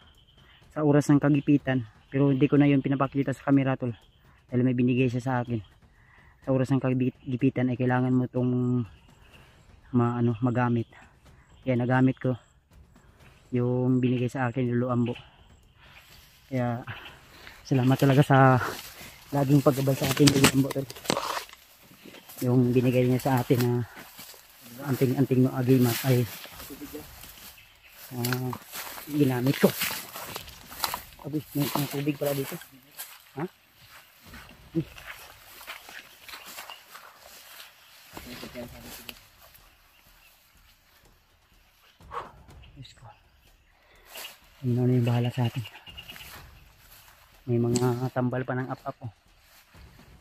sa oras ng kagipitan, pero hindi ko na yun pinapakita sa camera tol dahil may binigay siya sa akin. Sa oras ng kagipitan ay kailangan mo itong magamit. Kaya nagamit ko yung binigay sa akin ni Lolo Ambo. Kaya salamat talaga sa laging paggabal sa atin ni Lolo Ambo tol. Yung binigay niya sa atin na anting no agimat ay ginamit ko. Abi, may tubig pala dito. Ha? Diyos ko. Ano na yung bahala sa atin. May mga tambal pa ng up-up oh.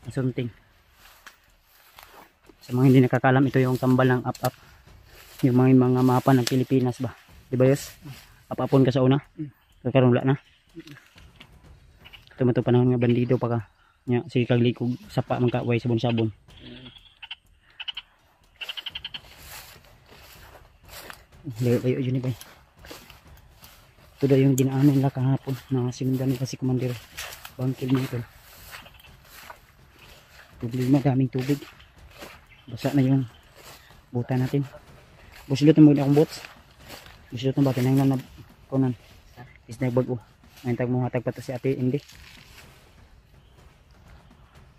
Asunting. Sa mga hindi nakakalam, ito yung tambal ng up-up. Yung mga mapa ng Pilipinas ba? Diba Yos? Up-upon ka sa una? Kakarong wala na? Ito panahon nga bandido pa ka. Nya si kaglikog sapa man ka way sabon-sabon. Layo yun ba? Ito daw yung dinaanan nila kahapon na sinundan nila si Commander Bangkil mga tol. Tubig, madaming tubig. Basa na yung buta natin. Busilot na maganda akong bots. Busilot na ba? Tinanglan na kunan. Is na bago. Ngayon tag mga tagpato si ate hindi.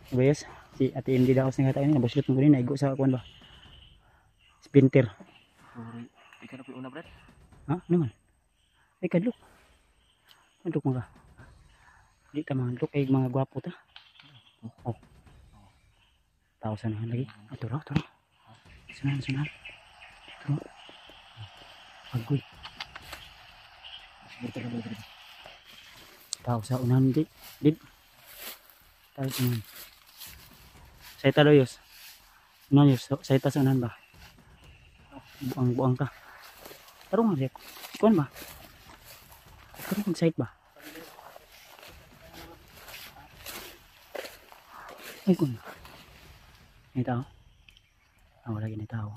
Bayas. Si ate hindi daw sa nga tayo. Busilot mo rin. Naigo sa kuwan ba? Splinter. Sorry. Ikaw na po yung una, Brad. Ha? Ano man? Ay kadlok. Kadlok mga. Di ka mga kadlok. Ay mga gwapo ta. Oh. Tao sanahan lagi. Ah, turo. Sanahan. Turo. Agoy. Tao sa unahan di. Did. Tao sa unahan. Saita daw yus. Unahan yus. Saita sa unahan ba? Buang ka. Tarong nga siya. Ikuan ba? Tarong kong site ba? Ay kung. May tao? Wala lagi na tao.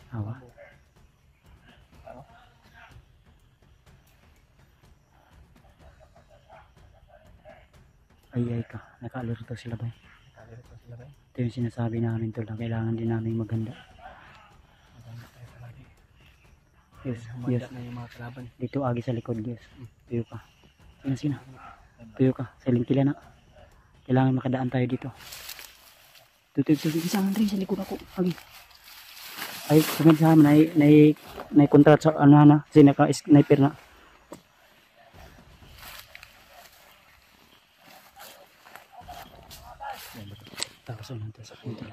Awa. Ay ka. Naka-alerto sila ba? Ito yung sinasabi namin tol na kailangan din namin maganda. Yes. Na yung mga kalaban. Dito agi sa likod guys. Tuyo ka. Sina. Tuyo ka. Saling kila na. Kailangan makadaan tayo dito. Tutuyo sa Andre sa likod ako. Agi. Ay sunod sa amin. Nay kontrat sa ano na. Kasi naka-sniper na. Tapos natin sa punta.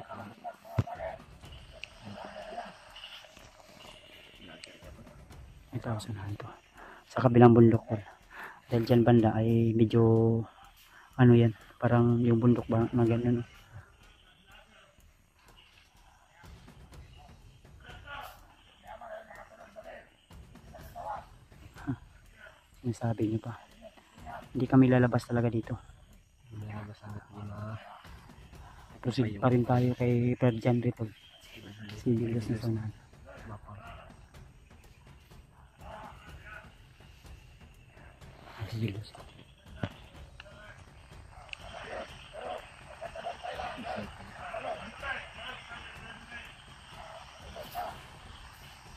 Ito unahan to. Sa kabilang bundok po. Dahil dyan banda ay medyo ano yan. Parang yung bundok ba na gano'n. Sinasabi nyo pa. Hindi kami lalabas talaga dito. Lalabas agad muna. Proceed pa rin tayo kay Fred Jan Ritol. Si Julius na sonahan. Si Julius.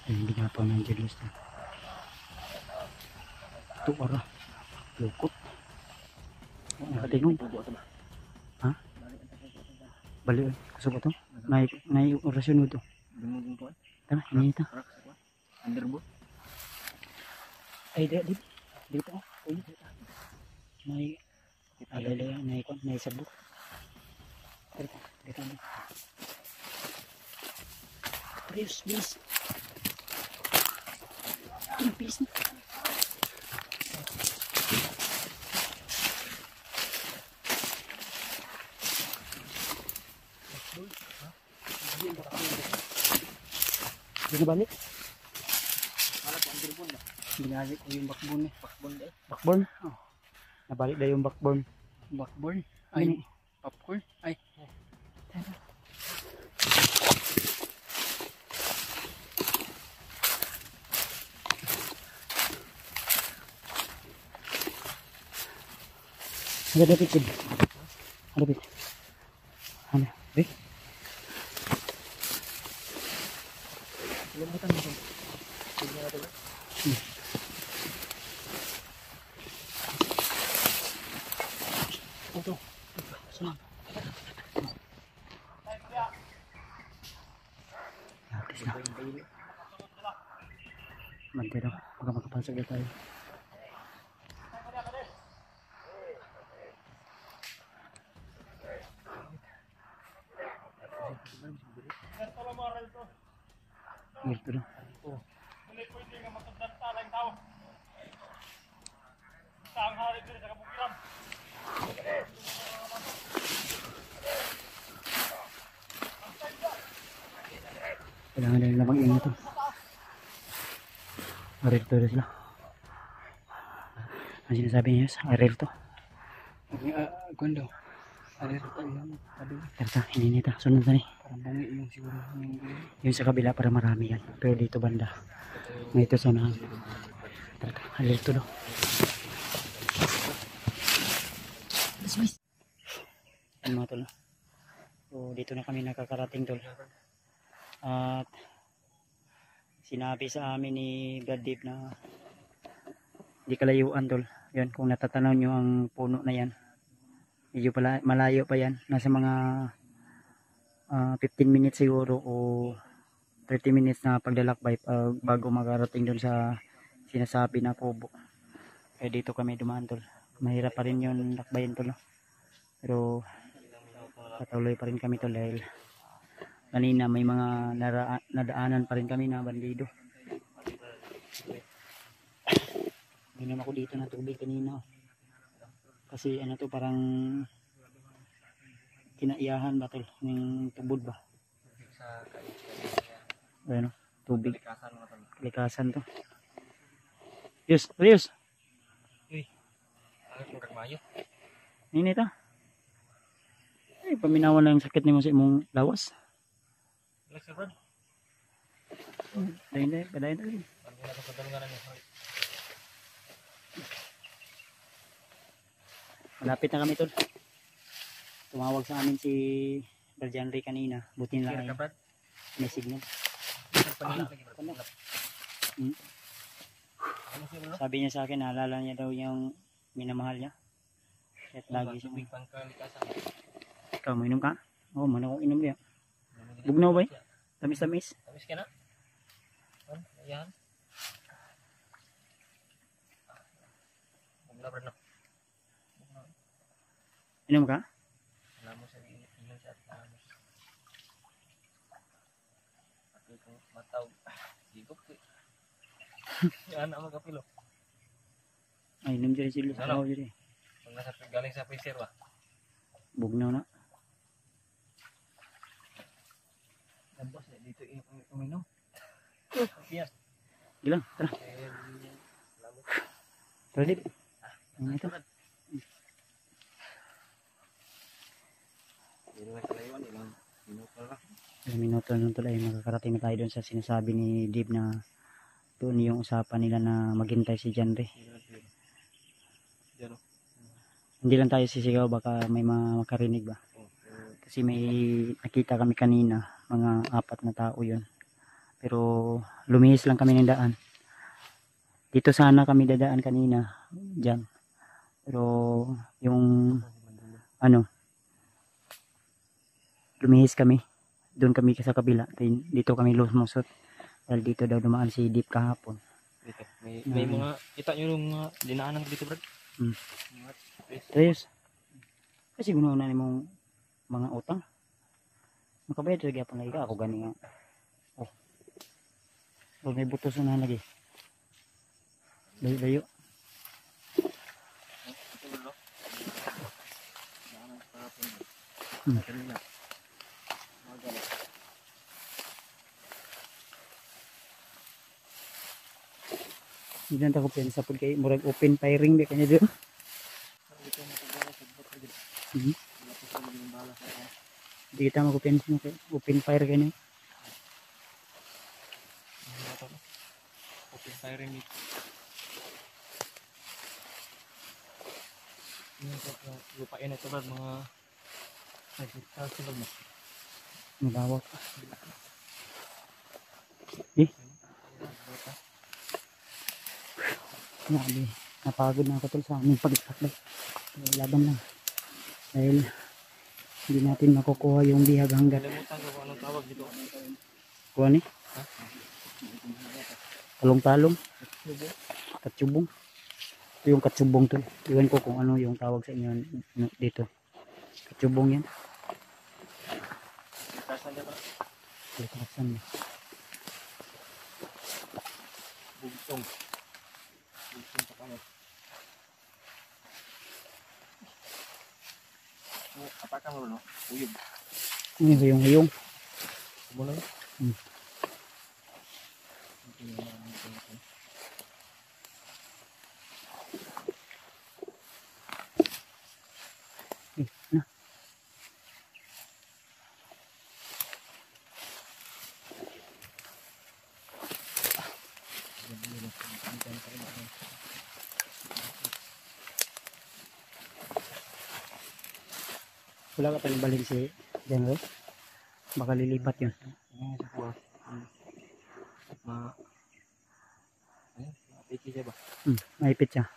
Ayun, ginagawa ng Julius na. Ito para. Lukot. Nakatingong. Ha? Bali, kusog ito. May orasyon mo ito. Dumugong po. Tara, hindi ito. Underboot. Ay, dito. May alala, may sabot. Dito. Bilis. Bilis na. Hindi na balik. Wala po underboot na. Binalik ko yung backbone eh. Backbone na eh. Backbone? Oh. Nabalik na yung backbone. Backbone. Ay, Popcorn. Ay. Ada dapit sih. Ada dapit. Ada. Deh. Lambutan mo. Tignan natin. Ito. Senang. Habis na. Mantay daw. Baka makapasok na tayo. Ito na. Kailangan nila mag-ingat ito. Aril to sila. Ang sinasabi niya, aril to. Kuan daw. Alerta yan. Terta, ini nita. Sunod na ni. Parang bungi yung siguro. Yung sa kabila para marami yan. Pero dito banda. Ngayon ito sa unahan. Terta, alerto daw. Ano mga tol? So, dito na kami nakakarating tol. At sinabi sa amin ni Brad Deep na hindi kalayuan tol. Yan, kung natatanaw nyo ang puno na yan. Medyo pala, malayo pa yan. Nasa mga 15 minutes siguro o 30 minutes na paglalakbay bago makarating doon sa sinasabi na kubo. Kaya dito kami dumaan tol. Mahirap pa rin yun lakbayin tol. Pero patuloy pa rin kami tol dahil kanina may mga nadaanan pa rin kami na bandido. Minom ako dito na tubig kanina. Kasi ano to parang kinaiyahan ba tol? Yung tubod ba? Ano? Tubig. Likasan to. Yus, Rius. Uy. Ano kung kagmayo? Nini ta. Ay, paminawan lang yung sakit ni mo sa imong lawas. Relax ka, Brad. Padayin. Ano na sa padalungan niyo? Malapit na kami tol. Tumawag sa amin si Brad Ray kanina. Buti na lang Brad. may signal. Panila lagi, Brad. Ano siya, bro? Sabi niya sa akin, naalala niya daw yung minamahal niya. At lagi siya. Tubig pang kalikasan. Ikaw, mainom ka? Oo, man akong inom niya. Bugnaw ba eh? Tamis-tamis. Tamis ka na? Ayan. Bugna, Brad, no? Inom ka? Alam mo sa inom siya at lamos. Pati kung matawag. Higop ko eh. Yan ang magapilo. Ay, inom dyan sila. Ano? Ano dyan eh. Pag nasa galing sa freezer ba? Bugnaw na. Labas eh. Dito uminom. Yan. Gilang, tara. Tara dip. Ano ito? Hindi na kalayuan. Ilang minuto lang. Ilang minuto nung tuloy. Makakarating na tayo doon sa sinasabi ni Dib na doon yung usapan nila na maghintay si John Ray. Hindi lang tayo sisigaw, baka may makarinig ba. Kasi may nakita kami kanina, mga 4 na tao yun. Pero lumihis lang kami ng daan. Dito sana kami dadaan kanina, dyan. Pero yung ano, lumihis kami. Doon kami sa kabila. Dito kami lumusot. Dahil dito daw dumaan si Deep kahapon. Dito. May mga, kita nyo yung mga dinaanan dito, Brad? Ayos. Kasi gunaw na mong mga utang. Makabayad lagi apang lagi ka. Ako gani nga. Oh. So, may butos na lagi. Layo. Hindi lang ako pinasapod kay murag open firing di kanya dito. Hindi kita mag-open fire kanya. Open firing dito. Lupain ito, Brad, mga sila mo. Nabawak. Grabe, napagod na ako tol sa aming pagkakbay. Laban lang. Dahil hindi natin makukuha yung bihag hanggat. Kalimutan ko kung anong tawag dito. Kuha ni? Talong-talong. Katsubong. Ito yung katsubong tol. Iwan ko kung ano yung tawag sa inyo dito. Katsubong yan. Kasan dito. Kasan. Bugtong. Bugtong pa kami. Apakan mo, no? Uyog. Huyong. Mula yun? Wala ka pa balik si General. Baka lilipat yun. Ini sa kuha. Ayun, piki siya ba? Maipit siya.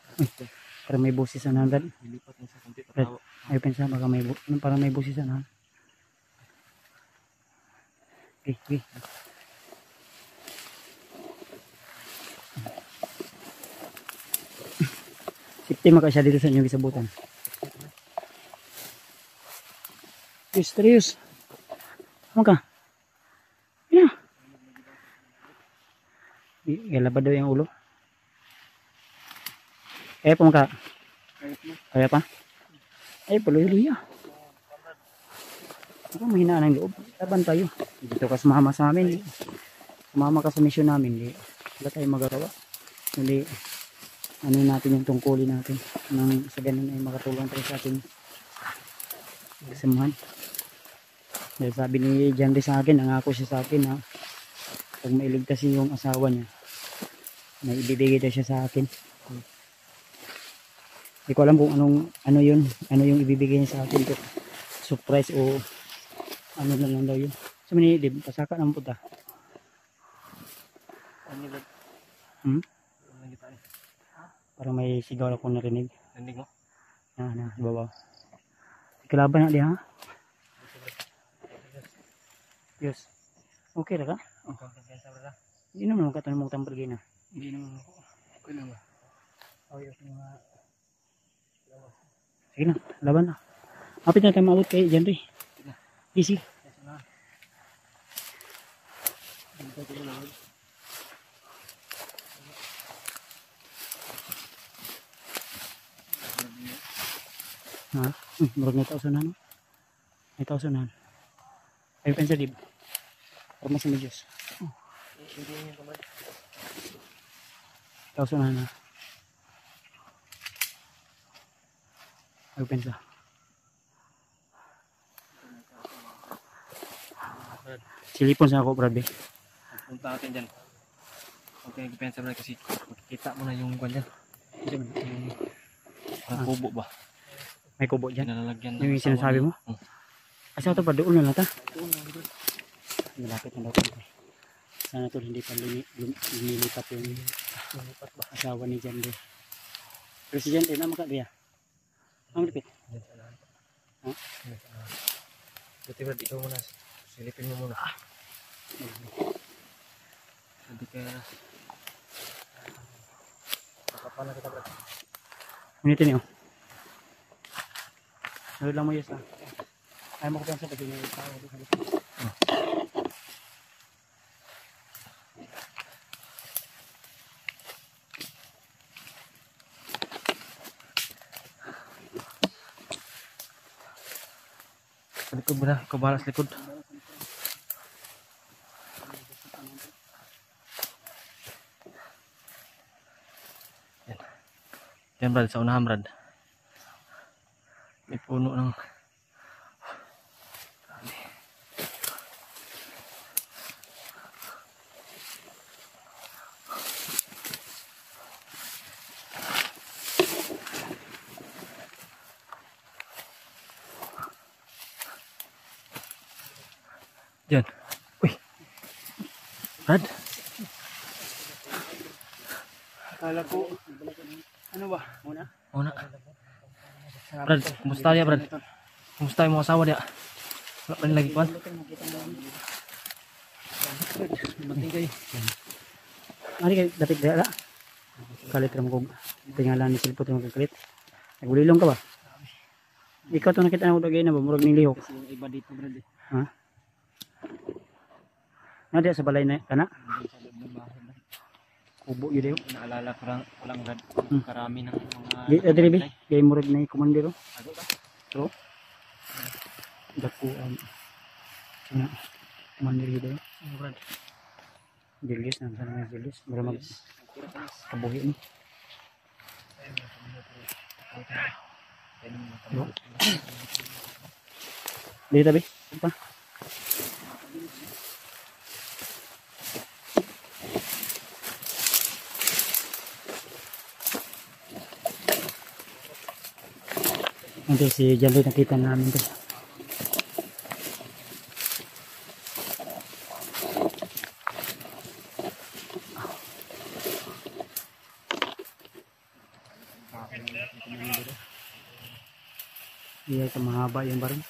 Para may busis na nandad. Lilipat niya sa kunti Red. patawa. Ay pensa baka may para may busis na. Okay. Safety maka siya dito sa inyong gisabutan. Serius. Ano ka? Yeah. Galabad daw yung ulo. Kaya pa maka? Kaya pa? Ay, paluya-luya. Ako mahinaan ang loob. Laban tayo. Dito ka sumama sa amin. Sumama ka sa misyon namin. Wala tayong magagawa. Hindi, ano natin yung tungkulin natin. Nang sa ganun ay makatulong tayo sa ating kasamahan. Dahil sabi ni Janry sa akin, nangako siya sa akin na pag mailigtas yung asawa niya, na ibibigay daw siya sa akin. Hindi ko alam kung ano yung ibibigay niya sa akin. Surprise o ano na lang daw yun. So manilib, pasaka ng puta. Ano ba? Parang may sigaw ako narinig. Narinig mo? Na, ibabaw. Kalaban na di ha? Yes. Okay na ka? Hindi naman makatanong mong tampergay na. Hindi naman ako. Okay lang ba? Sige na, laban na. Kapit na tayo maabot kay Janry. Easy. Ha? Murag na tausan na no? May tausan na. Ay pensa dib. Para sa medyos. Hindi niya kamad. Tausan na. Ay pensa. Silipon sa ako, brad. Punta natin dyan. Okay, nagpensa mo na kasi makikita mo na yung kwan dyan. Yung kubo ba? May kubo dyan. Nalalagyan Yung sinasabi mo? Asa ito pa doon na nata? Malapit na daw ito. Sana ito hindi pa lumilipat yung asawa ni Janry. Presidente na makakaya. Ang lipit. Ha? Buti ba ikaw muna. Silipin mo muna. Hindi ka kapapala kita bro. Unitin niyo. Nalala lang mo yes ha. Ayaw mo ko pensa pag yung tao. Sa likod mo na. Ikaw bahala sa likod. Yan brad, sa unahan brad. May puno ng yan. Uy. Brad. Akala ko, ano ba? Muna? Una. Brad, kumusta dia brad? Kumusta yung mga asawa dia? Wala pa lagi kuan? Matingkay. Mari kay dapat dala. Kalit ra mo kog tingalan ni silpot mo kalit. Nagulilong ka ba? Ikaw to nakita na ko dagay na ba murag ning lihok. Yung iba dito brad. Ha? Nadi sa balay na kana? Kubo yun daw. Naalala ko lang walang brad. Karami ng mga Di adribi kay murag na komandero. Ago ka? Pero dako na komandero daw. Brad. Julius na sana Julius. Mura mag kabuhi ni. Dito tabi. Pa. Ito si Jan Roy, nakita namin ito. Iya, ito mahaba yung barong.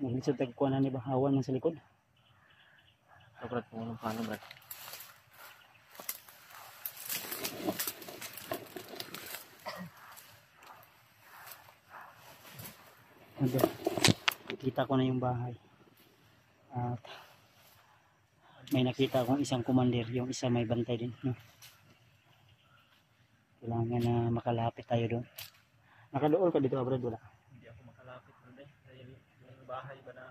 Maglisod tagkuha na ni Bahawan man sa likod. So, Brad, kung anong paano, Brad. Ito, kita ko na yung bahay. At may nakita akong isang commander, yung isa may bantay din. No? Kailangan na makalapit tayo doon. Nakadool ka dito, Brad? Wala. Hindi ako makalapit, Brad. Dahil yung bahay ba na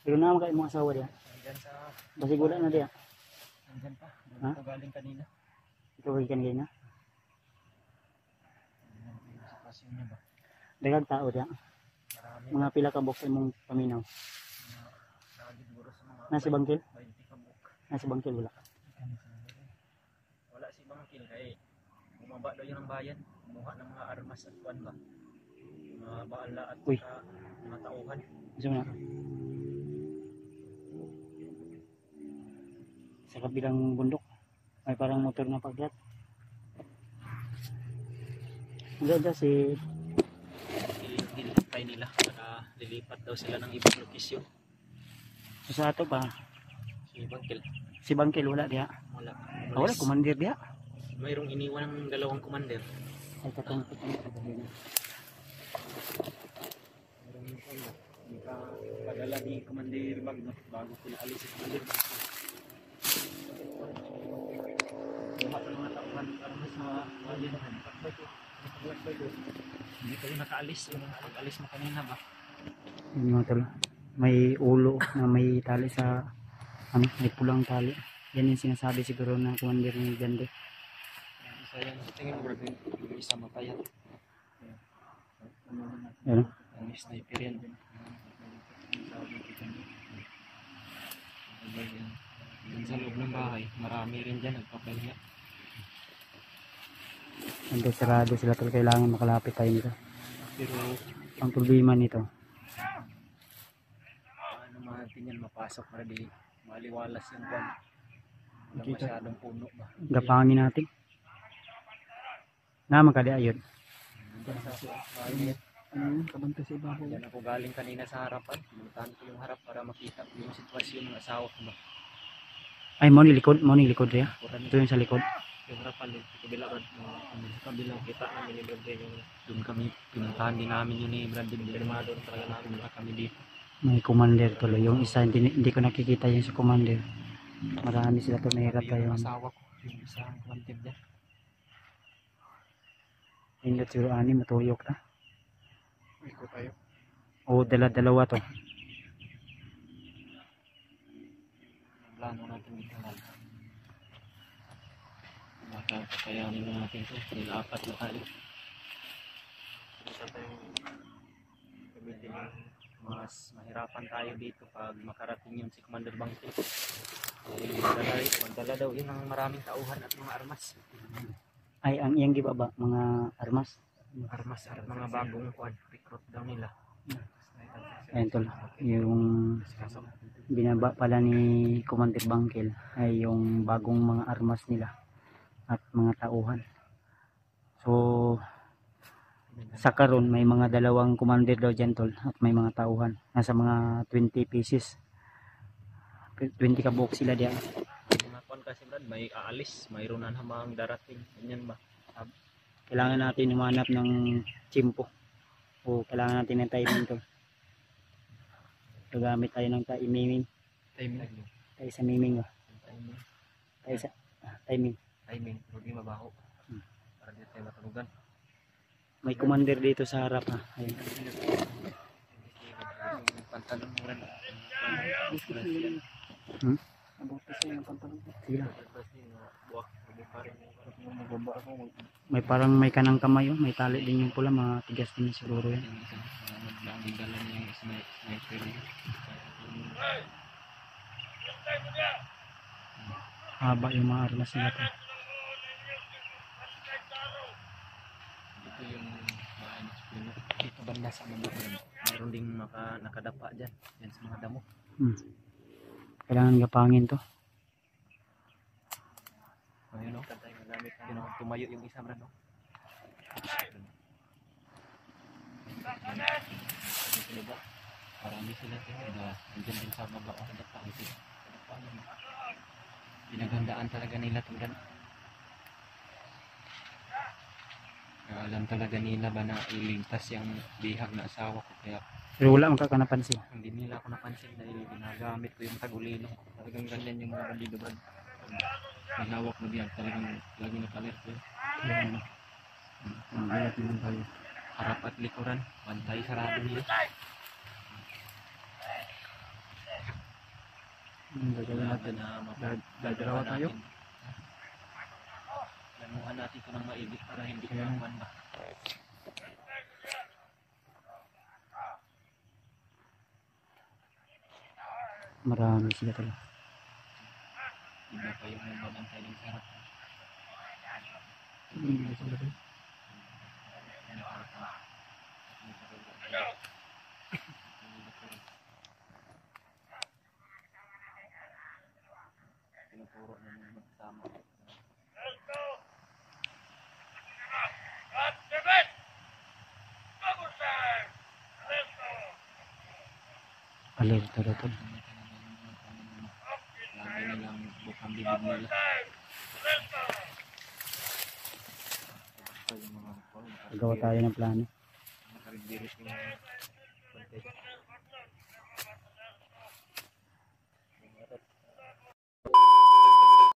Pero naman kayo mga asawa diyan. nandyan sa... Basig wala na diyan. Nandyan pa. Ha? Ito galing kanina. Ikaw kayo kanina. Nandyan pa yung sitwasyon niya ba? Daghang tao diyan. Marami. Mga pila ka box imong paminaw. Lagi siguro sa mga Nasi bangkil? 20 kabuk. Nasi bangkil wala. Wala si Bangkil kay bumaba daw yun ang bayan. Kumuha ng mga armas at kuwan ba. Mga baala at Uy. mga tauhan. Gusto mo na? Sa kabilang bundok, may parang motor na paglat. Diyan si Nilipay nila para lilipat daw sila ng ibang lokasyon. sa ato pa. Si Bangkil Si Bangkil wala diya. wala. Wala, commander diya. Mayroong iniwan ng dalawang commander. Ay, katong Mayroong yung kaya. Hindi ka padala ni Commander Bagno bago sila alis si Commander Bagno. Buhat ng mga tauhan para mas mawalinahan. Hindi kayo nakaalis. Yung pag-alis mo kanina ba? yun mga tol. May ulo na may tali sa ano, may pulang tali. Yan yung sinasabi siguro ng commander ni Gande. Isa yan. Tingin mo bro, yung isa mapayat. Yan. Ang sniper yan. Yan sa loob ng bahay, marami rin dyan nagpapahinga. Nandun sarado sila tol. Kailangan makalapit tayo nito. Pero Ang problema nito, ano natin yan mapasok para di maliwalas yung kwan. Wala Kita. masyadong puno ba? gapangin natin. Naman ka di ayun. Diyan sa bahay yan. Kabanta sa ibabaw. Diyan ako galing kanina sa harapan. Pinuntahan ko yung harap para makita ko yung sitwasyon ng asawa ko ba. Ay, mo ni likod riya. Kuran Ito yung sa likod. yung harapan din. Sa kabila Brad. Sa kabila kita namin ni Brad yung doon kami pinuntahan din namin yun ni Brad din. Pirma doon talaga namin na kami dito. May commander tuloy. Yung isa hindi ko nakikita yung sa commander. Marami sila to, mahirap Yung tayo. asawa ko. Yung isang kumantib dyan. Indot siguro ani matuyok na. Iko tayo. O dalawa to. Plano natin dito na. Baka kakayanin natin ito. Dahil apat na tayo. Isa tayong gamitin mas mahirapan tayo dito pag makarating yun si Commander Bangkil. Magdala daw yun ng maraming tauhan at mga armas. Ay, ang iyang gibaba, mga armas. Armas at mga bagong quad recruit daw nila. Ayan tol. Yung binaba pala ni Commander Bangkil ay yung bagong mga armas nila at mga tauhan. So, sa karon may mga dalawang commander daw dyan tol at may mga tauhan. Nasa mga 20 pieces. 20 kabuk sila diyan. Mga kwan kasi Brad, may aalis, mayroon na namang darating. Ganyan ba? Kailangan natin humanap ng chimpo. O kailangan natin ng timing tol. Gagamit tayo ng timing. Timing. Tayo sa miming. Timing. Tayo sa timing. Timing. Huwag yung mabaho. Para di tayo matunugan. May commander dito sa harap ha. Ayun. Pantalon mo rin. Hmm? Sige lang. May parang may kanang kamay oh. May tali din yung pula. Mga tigas din siguro yan. Dala niya yung sniper. Haba yung mga armas nila tol. Ito yung dito banda sa mga mayroon ding nakadapa dyan sa mga damo. Kailangan gapangin to. Ayun o, kantay ng gamit. Yun o, tumayo yung isa man o. Marami sila sila. Nandiyan din sa baba o kadapa. Pinagandaan talaga nila tingnan. Alam talaga nila ba na iligtas yung bihag na asawa ko, kaya Pero wala man ka napansin. hindi nila ako napansin dahil ginagamit ko yung tagulilo. Talagang ganyan yung mga bandido ba. May hawak na bihag, talagang lagi naka-alert ko yun. Harap at likuran, bantay sarado nila. Gagawin natin. Dadalawa tayo. Lanuhan natin ito ng maigit para hindi ko naman ba. Marami sila talaga. Iba pa yung babantay ng sarap. Tinuturo na yung magsama. Alerto na tol. Lagi nilang bukang bibig nila. Ito yung mga Gawa tayo ng plano. nakaribirit yung bantay.